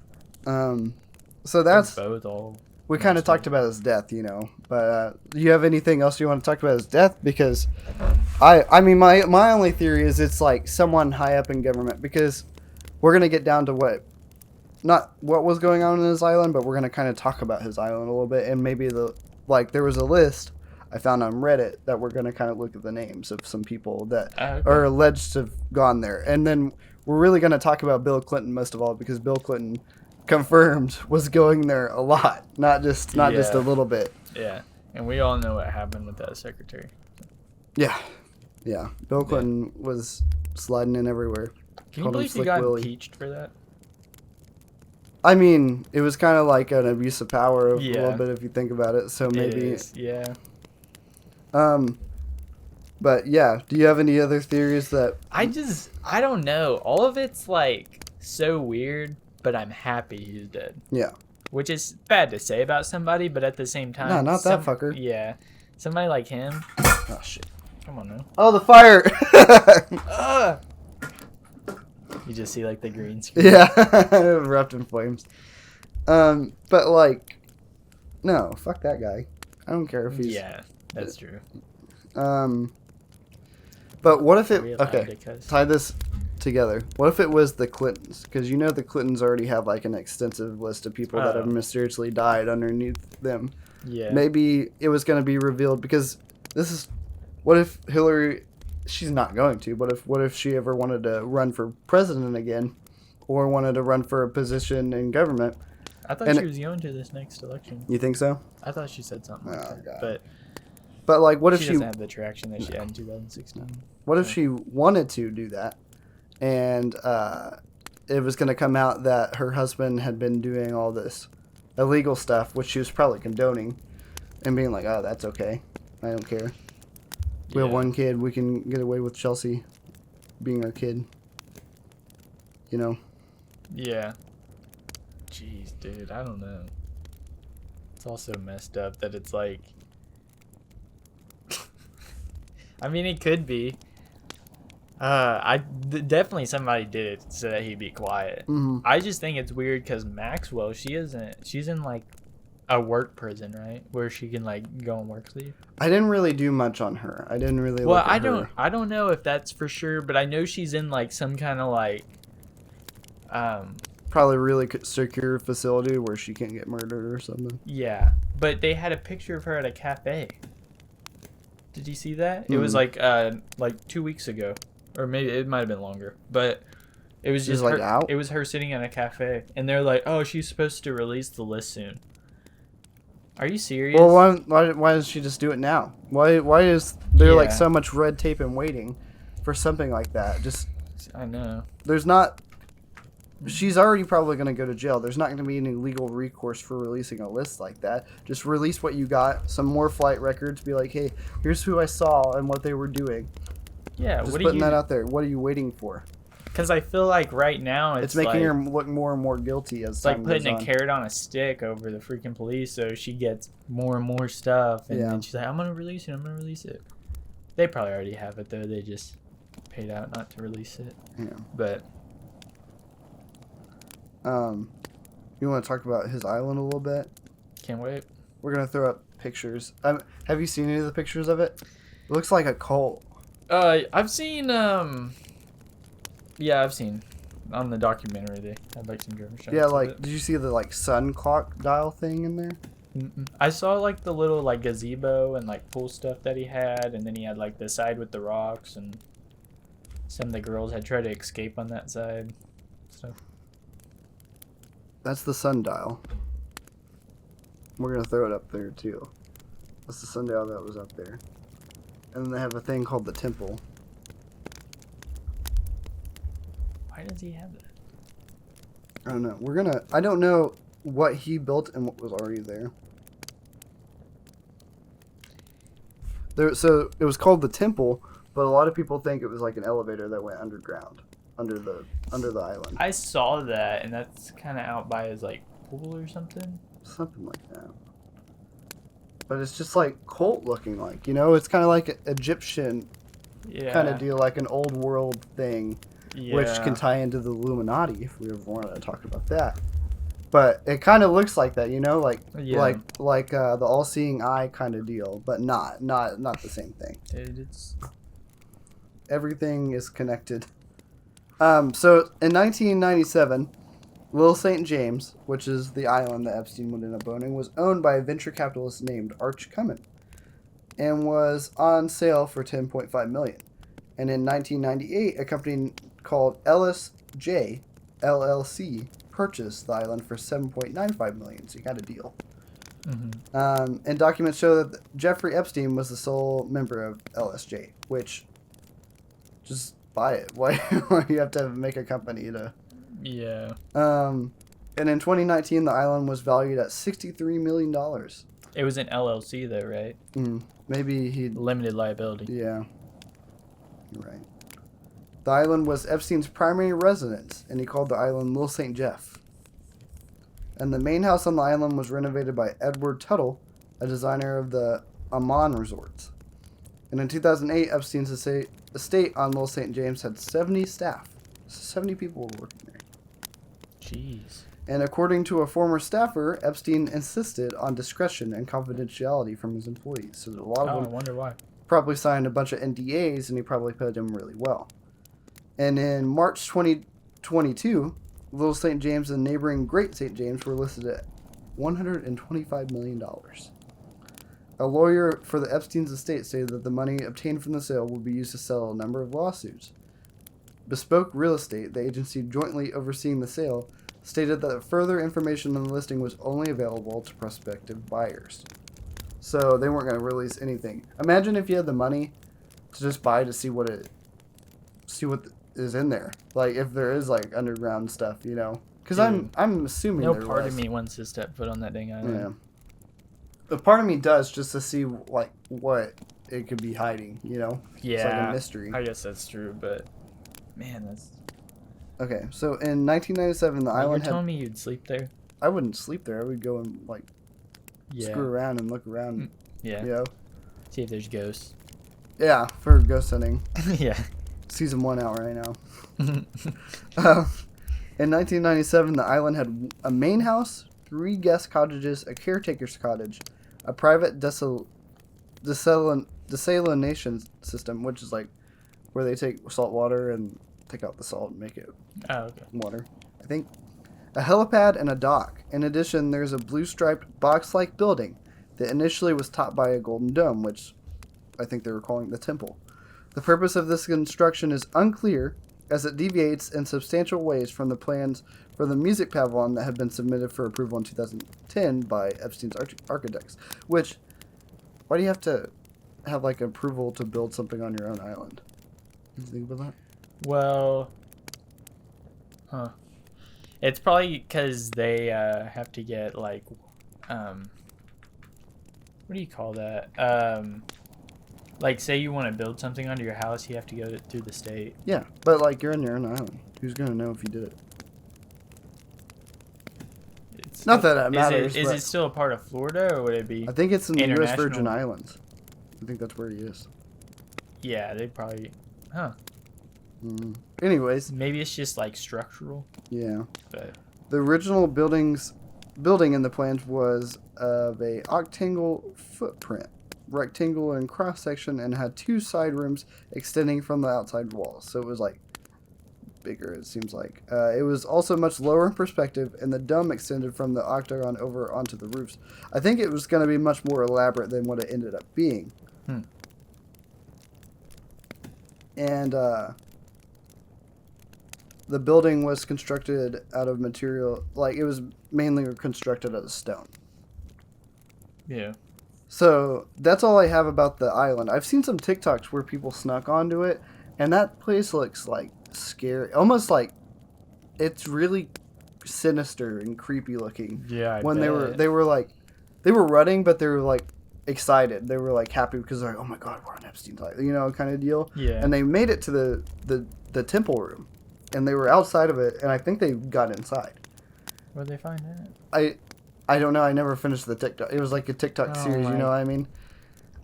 So that's both all. We kind of talked about his death, you know. But do you have anything else you want to talk about his death? Because I mean, my only theory is it's like someone high up in government. Because we're gonna get down to not what was going on in his island, but we're gonna kind of talk about his island a little bit, and maybe there was a list I found on Reddit that we're gonna kind of look at the names of some people that are alleged to have gone there, and then we're really gonna talk about Bill Clinton most of all, because Bill Clinton confirmed was going there a lot, not just a little bit. Yeah, and we all know what happened with that secretary. Yeah. Bill Clinton was sliding in everywhere. Can you believe he got impeached for that? I mean, it was kind of like an abuse of power a little bit if you think about it. So maybe. It is, yeah. But yeah, do you have any other theories that? I don't know. All of it's like so weird, but I'm happy he's dead. Yeah. Which is bad to say about somebody, but at the same time. No, not that fucker. Yeah. Somebody like him. Oh shit. Come on now. Oh, the fire! You just see like the green screen. Yeah, wrapped in flames. But like, no, fuck that guy. I don't care if he's. Yeah, that's true. But what if it? Okay, tie this together. What if it was the Clintons? Because you know the Clintons already have like an extensive list of people that have mysteriously died underneath them. Yeah. Maybe it was going to be revealed because this is. What if Hillary? She's not going to. But what if she ever wanted to run for president again, or wanted to run for a position in government? I thought she was going to this next election. You think so? I thought she said something like that. God. But like, what if she doesn't have the traction that she had in 2016? What if she wanted to do that, and it was going to come out that her husband had been doing all this illegal stuff, which she was probably condoning, and being like, "Oh, that's okay. I don't care. We have one kid. We can get away with Chelsea being our kid." You know? Yeah. Jeez, dude, I don't know. It's also messed up that it's like. I mean, it could be. Definitely somebody did it so that he'd be quiet. Mm-hmm. I just think it's weird because Maxwell, she's in like a work prison, right, where she can like go on work leave. I didn't really do much on her. I didn't really. Well, look at her. I don't know if that's for sure, but I know she's in like some kind of like. Probably a really secure facility where she can't get murdered or something. Yeah, but they had a picture of her at a cafe. Did you see that? It was like 2 weeks ago, or maybe it might have been longer. But it was just like her, out. It was her sitting in a cafe, and they're like, "Oh, she's supposed to release the list soon." Are you serious? Well, why does she just do it now? Why is there like so much red tape and waiting for something like that? Just I know. There's not. She's already probably going to go to jail. There's not going to be any legal recourse for releasing a list like that. Just release what you got, some more flight records, be like, hey, here's who I saw and what they were doing. Yeah, just putting that out there. What are you waiting for? Because I feel like right now it's making her look more and more guilty as time goes on. It's like putting a carrot on a stick over the freaking police, so she gets more and more stuff, and then she's like, I'm going to release it. They probably already have it, though. They just paid out not to release it. Yeah. But... you want to talk about his island a little bit? Can't wait. We're gonna throw up pictures. Have you seen any of the pictures of it? It looks like a cult. I've seen. Yeah, I've seen on the documentary they had like some drone shots. Yeah, like did you see the like sun clock dial thing in there? I saw like the little like gazebo and like pool stuff that he had, and then he had like the side with the rocks, and some of the girls had tried to escape on that side. So. That's the sundial. We're gonna throw it up there too. That's the sundial that was up there. And then they have a thing called the temple. Why does he have that? I don't know. I don't know what he built and what was already there. So it was called the temple, but a lot of people think it was like an elevator that went underground, under the island. I saw that, and that's kind of out by his like pool or something. Something like that. But it's just like cult looking, like, you know, it's kind of like Egyptian kind of deal, like an old world thing, which can tie into the Illuminati if we ever wanted to talk about that. But it kind of looks like that, you know, like the all-seeing eye kind of deal, but not the same thing. It's Everything is connected. So in 1997, Little St. James, which is the island that Epstein would end up owning, was owned by a venture capitalist named Arch Cummin, and was on sale for $10.5 million. And in 1998, a company called Ellis J LLC purchased the island for $7.95 million. So you got a deal. Mm-hmm. And documents show that Jeffrey Epstein was the sole member of LSJ, which just buy it. Why you have to make a company to? Yeah. And in 2019, the island was valued at $63 million. It was an LLC though, right? Maybe he Limited liability. Yeah. You're right. The island was Epstein's primary residence, and he called the island Little St. Jeff. And the main house on the island was renovated by Edward Tuttle, a designer of the Amman resorts. And in 2008, Epstein's estate on Little St. James had 70 staff. 70 people were working there. Jeez. And according to a former staffer, Epstein insisted on discretion and confidentiality from his employees. So a lot of them I wonder why. probably signed a bunch of NDAs, and he probably paid them really well. And in March 2022, Little St. James and neighboring Great St. James were listed at $125 million. A lawyer for the Epstein's estate stated that the money obtained from the sale will be used to settle a number of lawsuits. Bespoke Real Estate, the agency jointly overseeing the sale, stated that further information on the listing was only available to prospective buyers. So they weren't going to release anything. Imagine if you had the money to just buy to see what is in there. Like if there is like underground stuff, you know. Because I'm assuming no there part was. of me wants to step foot on that dang island. Yeah. But part of me does, just to see like what it could be hiding, you know. Yeah. It's like a mystery. I guess that's true, but man, that's. Okay, so in 1997, the island You're telling me you'd sleep there? I wouldn't sleep there. I would go and like screw around and look around. Yeah. You know? See if there's ghosts. Yeah, for ghost hunting. Yeah. Season 1 out right now. In 1997, the island had a main house, 3 guest cottages, a caretaker's cottage, a private desalination system, which is like where they take salt water and take out the salt and make it water, I think, a helipad, and a dock. In addition, there's a blue-striped box-like building that initially was topped by a golden dome, which I think they were calling the temple. The purpose of this construction is unclear, as it deviates in substantial ways from the plans for the music pavilion that had been submitted for approval in 2010 by Epstein's architects. Which, why do you have to have like approval to build something on your own island? Did you think about that? Well, it's probably because they have to get like, what do you call that? Like, say you want to build something onto your house, you have to go through the state. Yeah, but like you're on your own island. Who's gonna know if you did it? It's Not that it matters. Is it still a part of Florida, or would it be? I think it's in the U.S. Virgin international? Islands. I think that's where he is. Yeah, they probably. Huh. Anyways, Maybe it's just like structural. yeah. But The original building in the plans was of a octangle footprint, rectangle in cross section, and had 2 side rooms extending from the outside walls. So it was like bigger, it seems like. It was also much lower in perspective, and the dome extended from the octagon over onto the roofs. I think it was going to be much more elaborate than what it ended up being. And the building was constructed out of material, like it was mainly constructed out of stone. Yeah. So that's all I have about the island. I've seen some TikToks where people snuck onto it, and that place looks like scary, almost like it's really sinister and creepy looking. Yeah, I When bet. they were running, but they were like excited. They were like happy because they're like, oh my god, we're on Epstein's island, kind of deal. Yeah. And they made it to the temple room, and they were outside of it, and I think they got inside. Where'd they find that? I don't know. I never finished the TikTok. It was like a TikTok series, you know what I mean?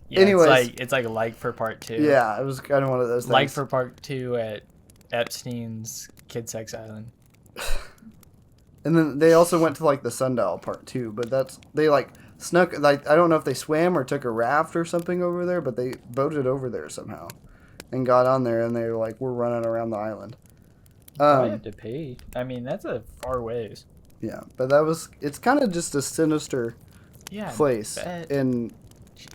Yeah, Anyways, it's like for part 2. yeah, it was kind of one of those things. Like for part 2 at Epstein's Kid Sex Island. And then they also went to like the Sundial part 2, but they like snuck, like I don't know if they swam or took a raft or something over there, but they boated over there somehow and got on there, and they were like, we're running around the island. I have to pay. I mean, that's a far ways. Yeah, but it's kind of just a sinister place. And jeez.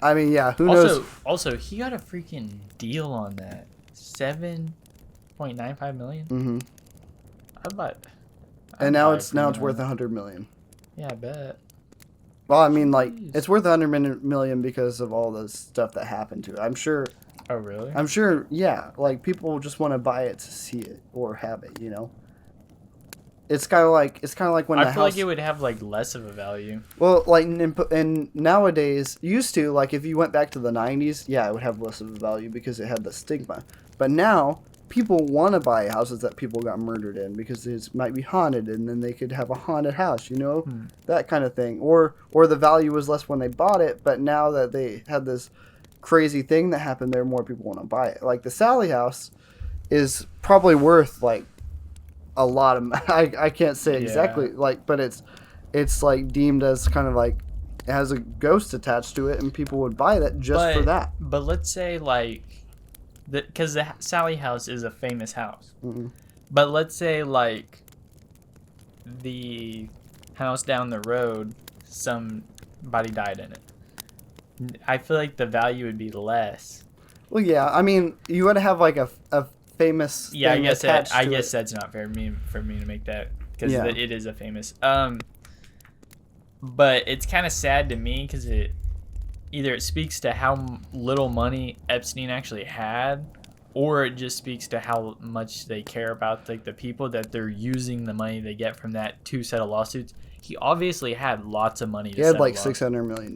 I mean, yeah, who knows? Also, he got a freaking deal on that. $7.95 million. Mm-hmm. And now it's worth $100 million. Yeah, I bet. Well, I mean, like, it's worth $100 million because of all the stuff that happened to it. I'm sure. Oh, really? I'm sure. Yeah, like people just want to buy it to see it or have it. It's kind of like when I feel like it would have like less of a value. Well, like and nowadays, used to, like if you went back to the 90s, yeah, it would have less of a value because it had the stigma. But now people want to buy houses that people got murdered in because it might be haunted, and then they could have a haunted house, that kind of thing. Or the value was less when they bought it, but now that they had this crazy thing that happened there, more people want to buy it. Like the Sally house is probably worth like a lot of I can't say exactly but it's like deemed as kind of like it has a ghost attached to it, and people would buy that just for that. But let's say like because the Sally house is a famous house. Mm-hmm. But let's say like the house down the road, somebody died in it. I feel like the value would be less. Well, yeah, I mean, you would have like a famous thing I guess attached that's not fair for me to make that because it is a famous. But it's kind of sad to me because it speaks to how little money Epstein actually had, or it just speaks to how much they care about like the people that they're using the money they get from that to settle lawsuits. He obviously had lots of money. He had like $600 million.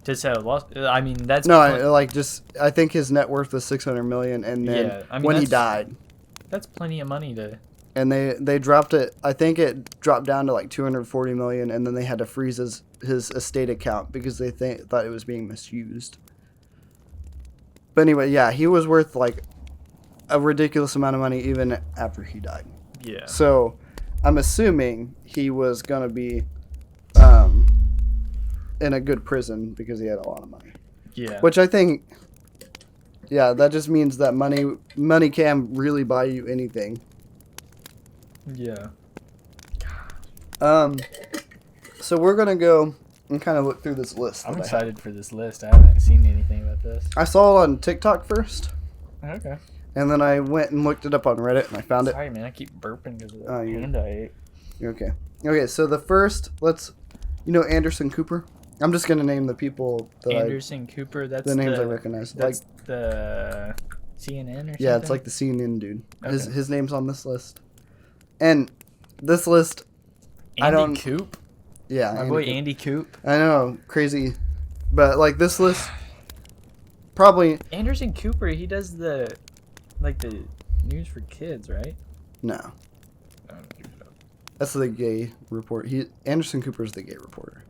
To settle lawsuits. I mean, that's I think his net worth was $600 million, and then when he died, that's plenty of money to. And they dropped it. I think it dropped down to like $240 million, and then they had to freeze his estate account because they thought it was being misused. But anyway, yeah, he was worth like a ridiculous amount of money even after he died. Yeah. So I'm assuming he was gonna be in a good prison because he had a lot of money. Yeah. Which I think, yeah, that just means that money can really buy you anything. Yeah. So we're gonna go and kind of look through this list. I'm excited for this list. I haven't seen anything about this. I saw it on TikTok first. Okay. And then I went and looked it up on Reddit, and I found it. Sorry, man. I keep burping because of the panda I ate. Okay. Okay, so the first, Anderson Cooper? I'm just going to name the people. Anderson Cooper, that's the names I recognize. That's like the CNN or something? Yeah, it's like the CNN dude. Okay. His name's on this list. And this list, Andy Coop? Yeah. My boy Andy Coop. I know, crazy. But, like, this list, probably... Anderson Cooper, he does the news for kids, right? No. That's the gay report. Anderson Cooper's the gay reporter.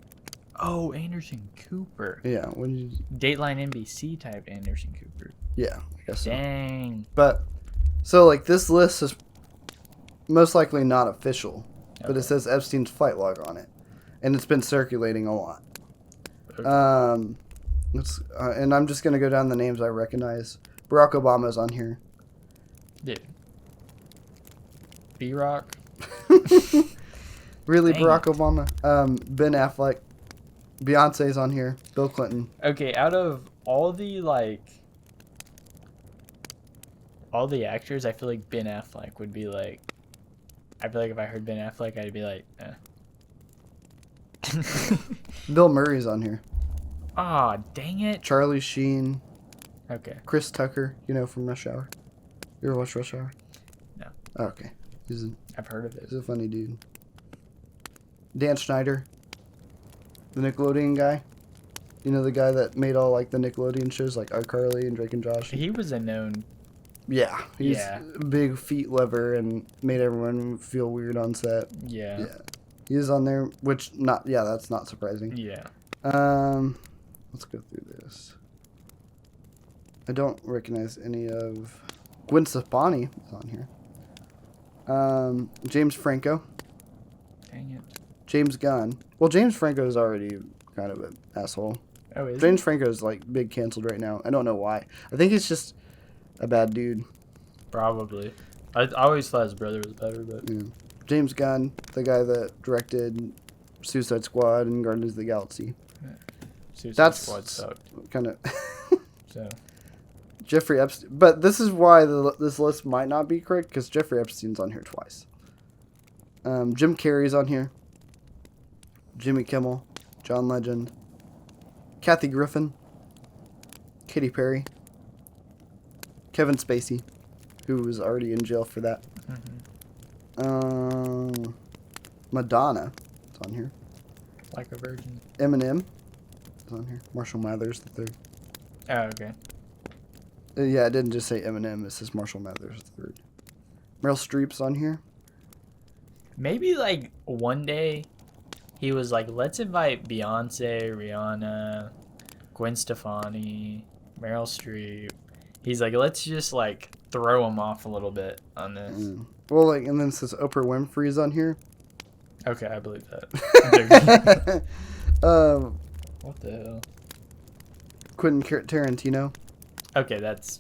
Oh, Anderson Cooper. Yeah. Dateline NBC type Anderson Cooper. Yeah, I guess so. Dang. But, so, like, this list is most likely not official, but it says Epstein's flight log on it. And it's been circulating a lot. Okay. And I'm just going to go down the names I recognize. Barack Obama's on here. Dude. B-Rock. Really, Dang Barack Obama? Ben Affleck. Beyonce's on here. Bill Clinton. Okay, out of all the actors, I feel like Ben Affleck would be like... I feel like if I heard Ben Affleck, I'd be like, eh. Bill Murray's on here. Aw, dang it. Charlie Sheen. Okay. Chris Tucker, from Rush Hour. You ever watch Rush Hour? No. Oh, okay. I've heard of it. He's a funny dude. Dan Schneider. The Nickelodeon guy. The guy that made all, the Nickelodeon shows, like iCarly and Drake and Josh. He was a known... Yeah. He's a big feet lover and made everyone feel weird on set. Yeah. Yeah. He is on there, that's not surprising. Yeah. Let's go through this. I don't recognize any of... Gwen Stefani is on here. James Franco. Dang it. James Gunn. Well, James Franco is already kind of an asshole. Oh, is James Franco is big canceled right now. I don't know why. I think he's just a bad dude. Probably. I always thought his brother was better, but... Yeah. James Gunn, the guy that directed Suicide Squad and Guardians of the Galaxy. Suicide Squad sucked. Kind of... So... Jeffrey Epstein. But this is why this list might not be correct, because Jeffrey Epstein's on here twice. Jim Carrey's on here. Jimmy Kimmel. John Legend. Kathy Griffin. Katy Perry. Kevin Spacey, who was already in jail for that. Mm-hmm. Madonna is on here. Like a virgin. Eminem is on here. Marshall Mathers III. Oh, okay. Yeah, it didn't just say Eminem. It says Marshall Mathers III. Meryl Streep's on here. Maybe, one day he was like, let's invite Beyonce, Rihanna, Gwen Stefani, Meryl Streep. He's like, let's just, throw them off a little bit on this. Mm. Well, and then it says Oprah Winfrey's on here. Okay, I believe that. What the hell? Quentin Tarantino. Okay, that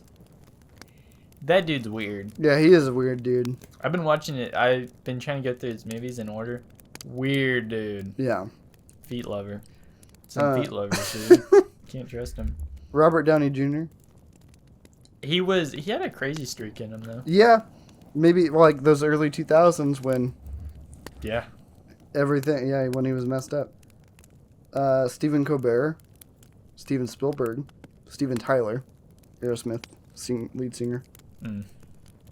dude's weird. Yeah, he is a weird dude. I've been watching it. I've been trying to go through his movies in order. Weird dude. Yeah. Feet lover. Some feet lovers, dude. Can't trust him. Robert Downey Jr. He had a crazy streak in him, though. Yeah. Maybe, those early 2000s when... Yeah. Everything, when he was messed up. Stephen Colbert. Steven Spielberg. Steven Tyler. Aerosmith lead singer. Mm.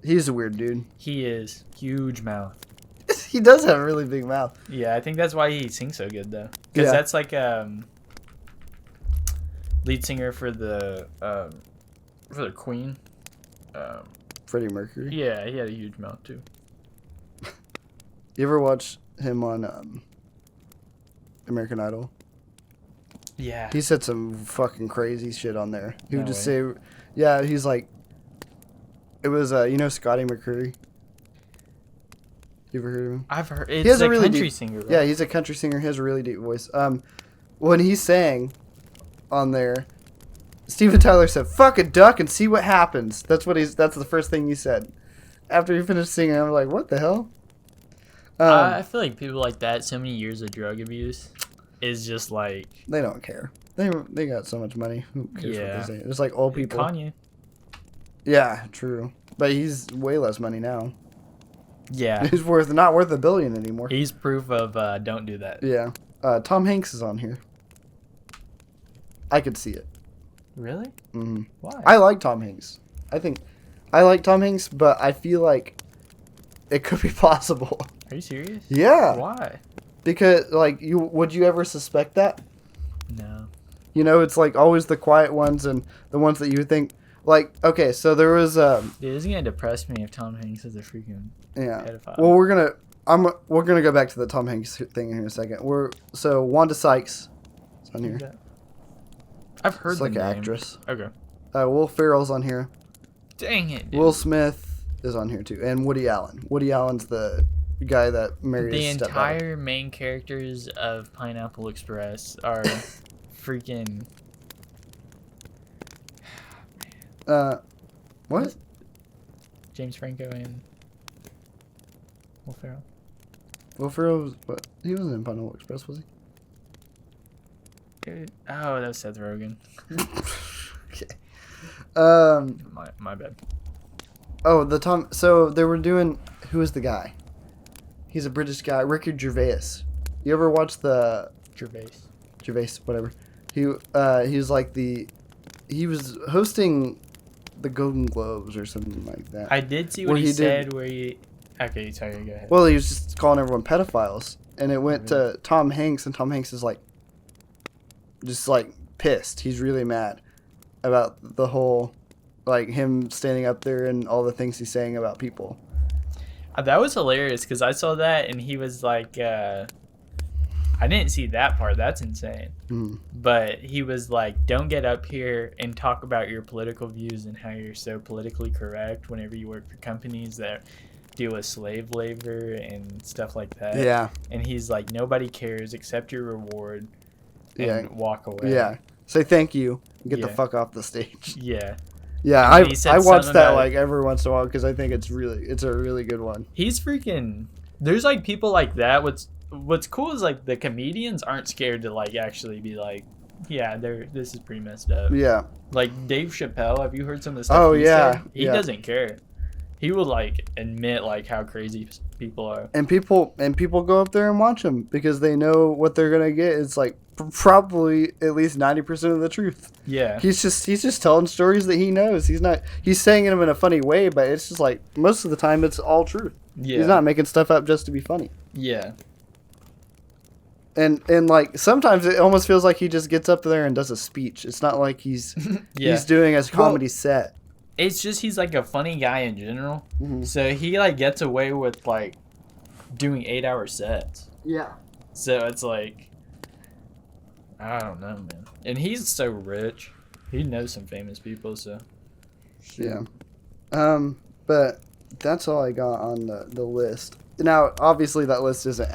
He's a weird dude. He is. Huge mouth. He does have a really big mouth. Yeah, I think that's why he sings so good, though. Because that's lead singer for the Queen. Freddie Mercury. Yeah, he had a huge mouth, too. You ever watch him on American Idol? Yeah. He said some fucking crazy shit on there. He would just way. say... Yeah, he's like... It was, Scotty McCreery? You ever heard of him? I've heard. It's a really country deep, singer, right? Yeah, he's a country singer. He has a really deep voice. When he sang on there, Steven Tyler said, "Fuck a duck and see what happens." That's the first thing he said. After he finished singing, I'm like, what the hell? I feel like people like that, so many years of drug abuse, is just like... They don't care. They got so much money. Who cares what they say? It's like old people. Kanye. Yeah, true. But he's way less money now. Yeah. He's not worth $1 billion anymore. He's proof of don't do that. Yeah. Tom Hanks is on here. I could see it. Really? Mm-hmm. Why? I like Tom Hanks. I like Tom Hanks, but I feel like it could be possible. Are you serious? Yeah. Why? Because would you ever suspect that? No. It's always the quiet ones and the ones that you think okay, so there was Dude, it's gonna depress me if Tom Hanks is a freaking pedophile. Well, we're gonna go back to the Tom Hanks thing in a second. Wanda Sykes is on here. I've heard the name. name. Actress. Okay. Will Ferrell's on here. Dang it, dude. Will Smith is on here too, and Woody Allen. Woody Allen's the guy that married his stepdaughter. The entire main characters of Pineapple Express are freaking... What? James Franco and Will Ferrell. Will Ferrell he wasn't in Pineapple Express, was he? Oh, that was Seth Rogen. Okay. My bad. Oh, so they were doing... Who is the guy? He's a British guy. Ricky Gervais. You ever watch the Gervais, whatever. He was like he was hosting the Golden Globes or something like that. I did see what he said. Where he okay, sorry, go ahead. Well, he was just calling everyone pedophiles, and it went to Tom Hanks, and Tom Hanks is like, just like pissed. He's really mad about the whole, like him standing up there and all the things he's saying about people. That was hilarious because I saw that and he was like, I didn't see that part. That's insane. Mm. But he was like, don't get up here and talk about your political views and how you're so politically correct whenever you work for companies that deal with slave labor and stuff like that. Yeah. And he's like, nobody cares, accept your reward and walk away. Yeah. Say thank you and get the fuck off the stage. Yeah. Yeah, I watch that like every once in a while because I think it's a really good one. He's freaking. There's like people like that. What's cool is like the comedians aren't scared to like actually be like, yeah, this is pretty messed up. Yeah. Like Dave Chappelle, have you heard some of the stuff he said? He doesn't care. He will like admit like how crazy people are. And people go up there and watch him because they know what they're gonna get. It's like probably at least 90% of the truth. Yeah. He's just telling stories that he knows. He's saying them in a funny way, but it's just like most of the time it's all truth. Yeah. He's not making stuff up just to be funny. Yeah. And like sometimes it almost feels like he just gets up there and does a speech. It's not like he's doing a comedy set. It's just he's like a funny guy in general. Mm-hmm. So he like gets away with like doing 8-hour sets. Yeah. So it's like I don't know, man. And he's so rich. He knows some famous people, so yeah. But that's all I got on the list. Now, obviously, that list isn't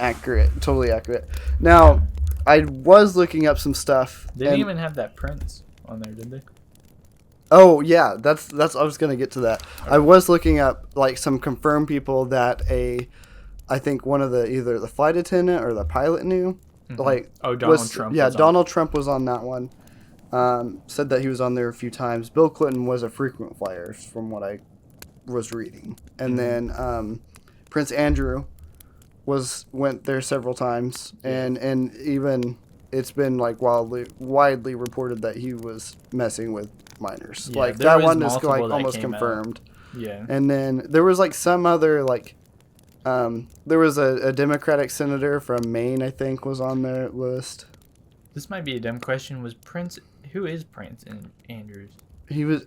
totally accurate. Now, I was looking up some stuff. They didn't even have that Prince on there, did they? Oh yeah, that's I was gonna get to that. Okay. I was looking up like some confirmed people that I think one of either the flight attendant or the pilot knew. Mm-hmm. Like Donald Trump. Yeah, Donald Trump was on that one. Said that he was on there a few times. Bill Clinton was a frequent flyer, from what I was reading, and then Prince Andrew went there several times, and even it's been like widely reported that he was messing with minors. Yeah, like that one is like almost confirmed. Out. Yeah, and then there was like some other like. There was a Democratic senator from Maine, I think, was on their list. This might be a dumb question. Who is Prince Andrews?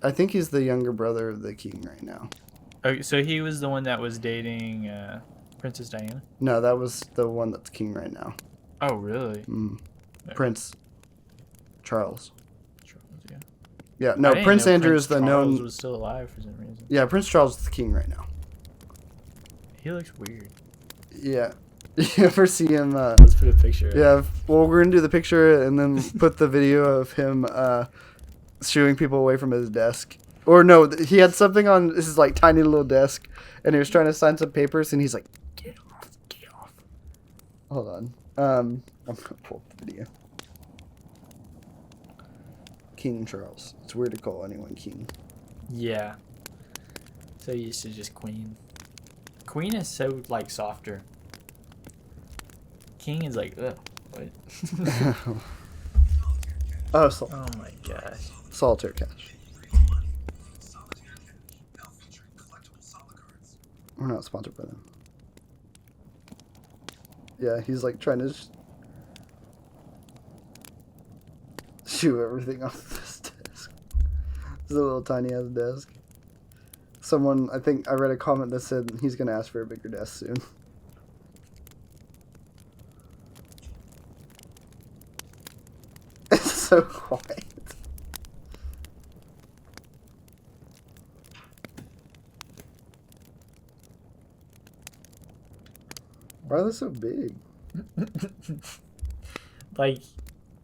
I think he's the younger brother of the king right now. Oh, so he was the one that was dating Princess Diana? No, that was the one that's king right now. Oh, really? Okay. Prince Charles. Yeah. Yeah, no, Prince Andrew is the known... Charles was still alive for some reason. Yeah, Prince Charles is the king right now. He looks weird. Yeah. You ever see him... Let's put a picture. Yeah, well, we're going to do the picture and then put the video of him shooing people away from his desk. Or no, he had something on his like tiny little desk, and he was trying to sign some papers, and he's like, get off. Hold on. I'm going to pull up the video. King Charles. It's weird to call anyone king. Yeah. So used to just queen. Queen is so, like, softer. King is like, ugh. What? Oh my gosh. Solitaire cash. We're not sponsored by them. Yeah, he's like trying to shoot everything off this desk. It's a little tiny ass desk. I think I read a comment that said he's gonna ask for a bigger desk soon. It's so quiet. Why are they so big? Like,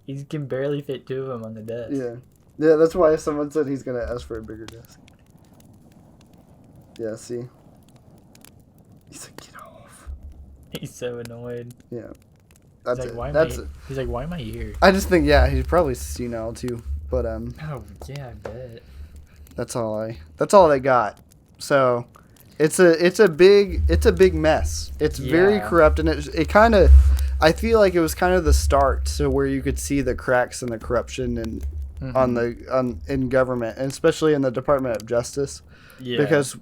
he can barely fit two of them on the desk. Yeah, that's why someone said he's gonna ask for a bigger desk. Yeah, see? He's like, get off. He's so annoyed. Yeah. He's like, why am I here? I just think, yeah, he's probably senile too. But Oh yeah, I bet. That's all I got. So it's a big mess. It's very corrupt, and it kind of I feel like it was kind of the start to where you could see the cracks and the corruption and in government, and especially in the Department of Justice, because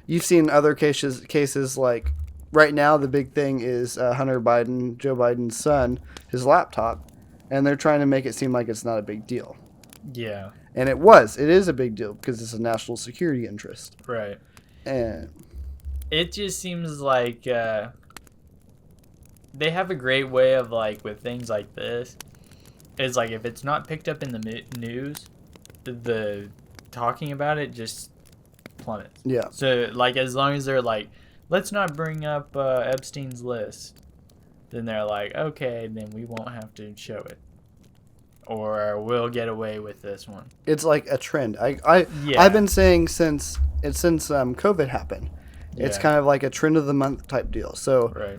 you've seen other cases like right now the big thing is Hunter Biden, Joe Biden's son, his laptop, and they're trying to make it seem like it's not a big deal. Yeah. And it is a big deal because it's a national security interest. Right. And it just seems like they have a great way of, like, with things like this, is like if it's not picked up in the news, the talking about it just plummets. Yeah. So, like, as long as they're like, let's not bring up Epstein's list, then they're like, okay, then we won't have to show it. Or we'll get away with this one. It's like a trend. I've been saying since COVID happened. It's kind of like a trend of the month type deal. So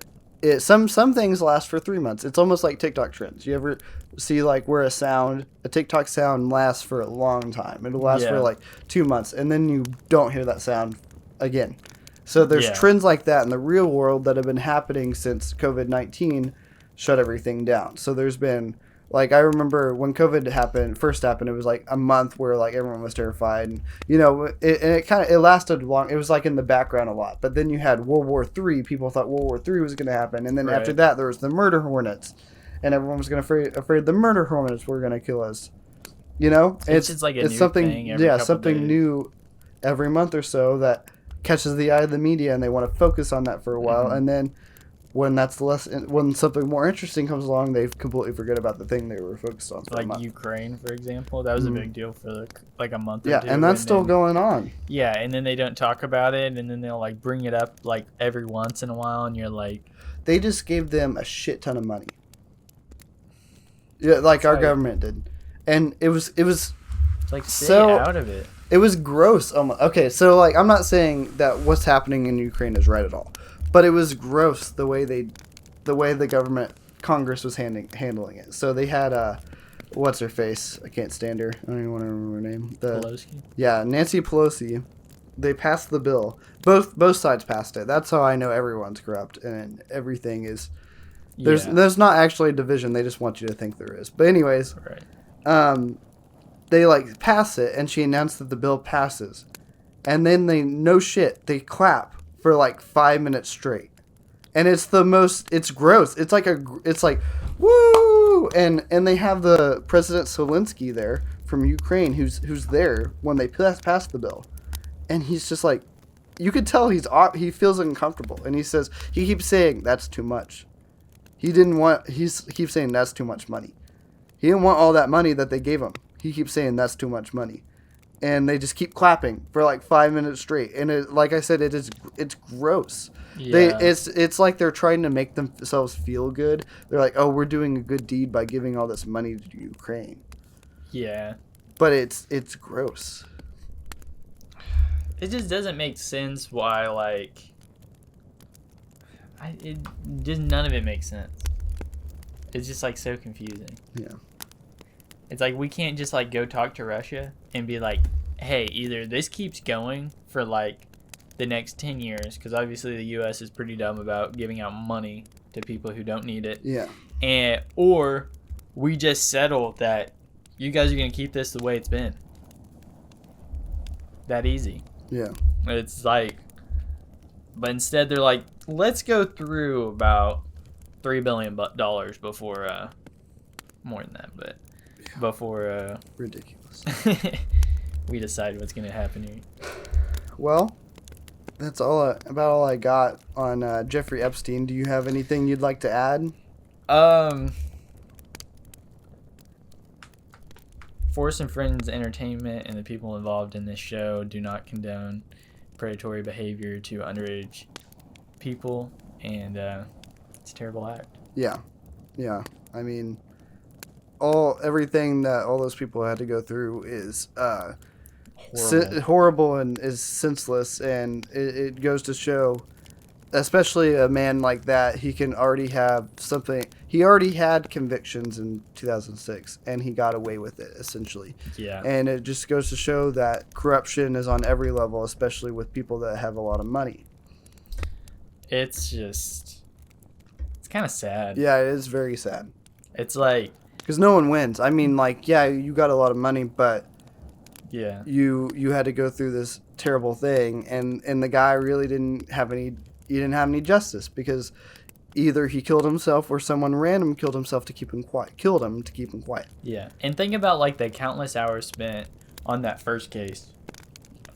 some things last for 3 months. It's almost like TikTok trends. You ever see like where a TikTok sound lasts for a long time? It'll last for like 2 months, and then you don't hear that sound again. So there's trends like that in the real world that have been happening since COVID-19 shut everything down. So there's been, like, I remember when COVID first happened, it was like a month where like everyone was terrified, and it lasted long. It was like in the background a lot, but then you had World War III. People thought World War III was going to happen, and then after that there was the murder hornets, and everyone was afraid the murder hornets were going to kill us. It's just like a new thing something new every month or so that catches the eye of the media, and they want to focus on that for a while, and then when something more interesting comes along, they completely forget about the thing they were focused on. Like Ukraine, for example, that was a big deal for like a month or two. Yeah, and that's still going on. Yeah, and then they don't talk about it, and then they'll like bring it up like every once in a while, and you're like, they just gave them a shit ton of money. Yeah, like our government did, and it was like stay out of it. It was gross. Okay, so like I'm not saying that what's happening in Ukraine is right at all. But it was gross the way the government, Congress was handling it. So they had what's her face? I can't stand her. I don't even want to remember her name. Pelosi? Yeah, Nancy Pelosi. They passed the bill. Both sides passed it. That's how I know everyone's corrupt and everything is. There's not actually a division. They just want you to think there is. But anyways, they like pass it, and she announced that the bill passes, and then they clap for like 5 minutes straight, and it's gross. It's like woo, and they have the President Zelensky there from Ukraine who's there when they passed the bill, and he's just like, you could tell he feels uncomfortable, and he keeps saying that's too much. He keeps saying that's too much money. He didn't want all that money that they gave him. He keeps saying that's too much money. And they just keep clapping for like 5 minutes straight, and like I said, it's gross. Yeah. It's like they're trying to make themselves feel good. They're like, oh, we're doing a good deed by giving all this money to Ukraine. Yeah, but it's gross. It just doesn't make sense why none of it makes sense. It's just like so confusing. Yeah. It's like we can't just like go talk to Russia and be like, hey, either this keeps going for like the next 10 years, because obviously the U.S. is pretty dumb about giving out money to people who don't need it. Yeah. Or we just settle that you guys are going to keep this the way it's been. That easy. Yeah. It's like, but instead they're like, let's go through about $3 billion before, more than that, but before ridiculous. we decide what's gonna happen here. Well, that's about all I got on Jeffrey Epstein. Do you have anything you'd like to add? Forrest and Friends Entertainment and the people involved in this show do not condone predatory behavior to underage people, and it's a terrible act. Yeah. I mean, everything that all those people had to go through is horrible and is senseless, and it goes to show, especially a man like that, he can already have something. He already had convictions in 2006, and he got away with it, essentially. Yeah. And it just goes to show that corruption is on every level, especially with people that have a lot of money. It's It's kind of sad. Yeah, it is very sad. It's like, Because no one wins. I mean, like, yeah, you got a lot of money, but yeah, you had to go through this terrible thing, and the guy really didn't have any. He didn't have any justice because either he killed himself or someone random killed himself to keep him quiet. Killed him to keep him quiet. yeah. And think about like the countless hours spent on that first case,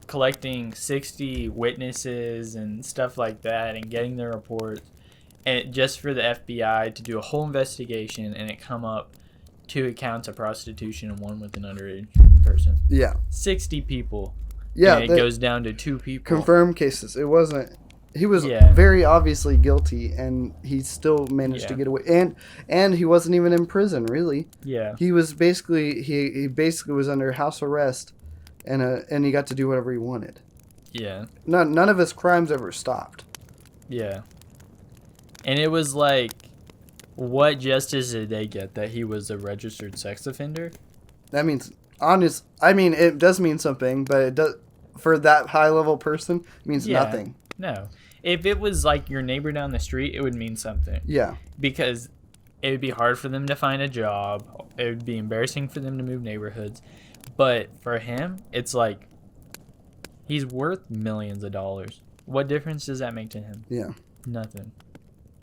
collecting 60 witnesses and stuff like that, and getting their reports, and just for the FBI to do a whole investigation and it come up 2 accounts of prostitution and 1 with an underage person. Yeah. 60 people. Yeah. And it goes down to 2 people. Confirmed cases. It wasn't. He was Yeah. very obviously guilty, and he still managed to Yeah. get away. And he wasn't even in prison, really. Yeah. He was basically he basically was under house arrest, and he got to do whatever he wanted. Yeah. None of his crimes ever stopped. Yeah. And it was like, what justice did they get that he was a registered sex offender? That means honest. I mean, it does mean something, but it does for that high level person it means Yeah. nothing. No. If it was like your neighbor down the street, it would mean something. Yeah. Because it would be hard for them to find a job. It would be embarrassing for them to move neighborhoods. But for him, it's like he's worth millions of dollars. What difference does that make to him? Yeah. Nothing.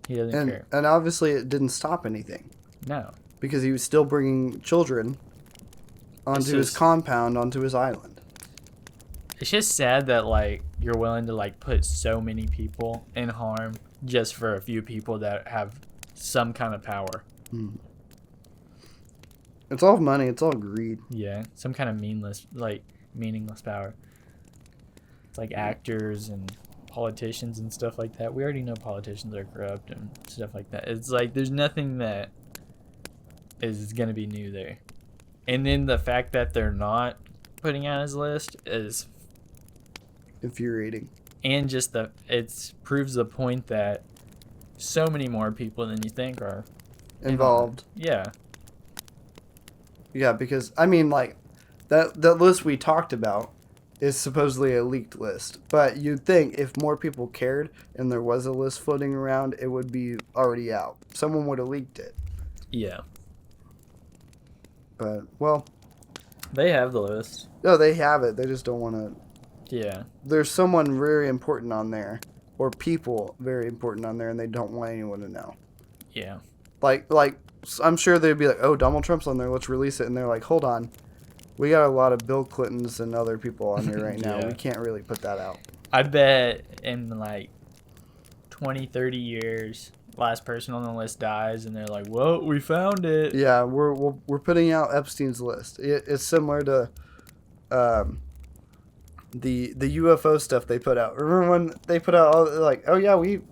He doesn't care. And obviously it didn't stop anything No. because he was still bringing children onto his just- compound, onto his island. It's just sad that like you're willing to like put so many people in harm just for a few people that have some kind of power. It's all money. It's all greed. Yeah, some kind of meaningless power. It's like actors and politicians and stuff like that. We already know politicians are corrupt and stuff like that. It's like there's nothing that is gonna be new there. And then the fact that they're not putting out his list is, Infuriating. and just it proves the point that so many more people than you think are Involved. Yeah, Yeah, because I mean, like that list we talked about is supposedly a leaked list, but you'd think if more people cared and there was a list floating around, it would be already out. Someone would have leaked it. yeah. But well, They have the list. no, they have it. They just don't want to. Yeah, There's someone very important on there, or people very important on there, and they don't want anyone to know. yeah, Like I'm sure they'd be like, "Oh, Donald Trump's on there. Let's release it." And they're like, "Hold on, we got a lot of Bill Clintons and other people on here right now. Yeah. We can't really put that out." I bet in like 20, 30 years, last person on the list dies, and they're like, "Well, we found it." Yeah, we're putting out Epstein's list. It's similar to the UFO stuff they put out. Remember when they put out all like, "Oh yeah, we've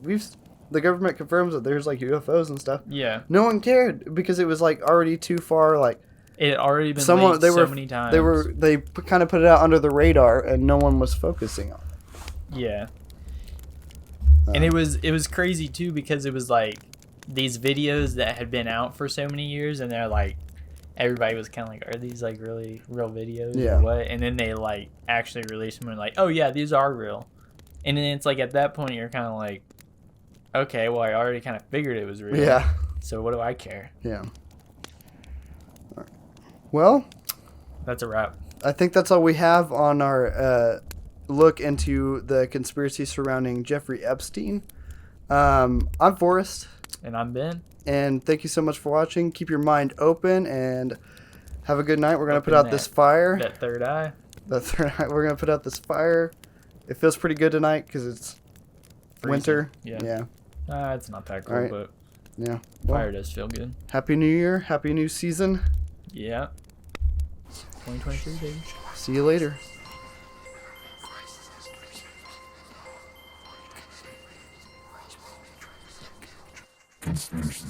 the government confirms that there's like UFOs and stuff." Yeah, No one cared because it was like already too far. Like it had already been someone leaked they so were many times. they kind of put it out under the radar and no one was focusing on it. Yeah. And it was crazy too because it was like these videos that had been out for so many years, and they're like, everybody was kind of like, are these like really real videos Yeah. or what? And then they like actually released them and like, oh yeah, these are real. And then it's like at that point you're kind of like, okay, well I already kind of figured it was real. Yeah, So what do I care? yeah. All right. Well, That's a wrap. I think that's all we have on our look into the conspiracy surrounding Jeffrey Epstein. I'm Forrest, And I'm Ben. and thank you so much for watching. Keep your mind open and have a good night. We're going to put Open out this fire. That third eye. We're going to put out this fire. It feels pretty good tonight because it's Freezing. winter. Yeah. It's not that cool, All right. but Yeah. fire does feel good. Happy New Year. Happy new season. Yeah. 2023, baby. See you later. Conspiracy.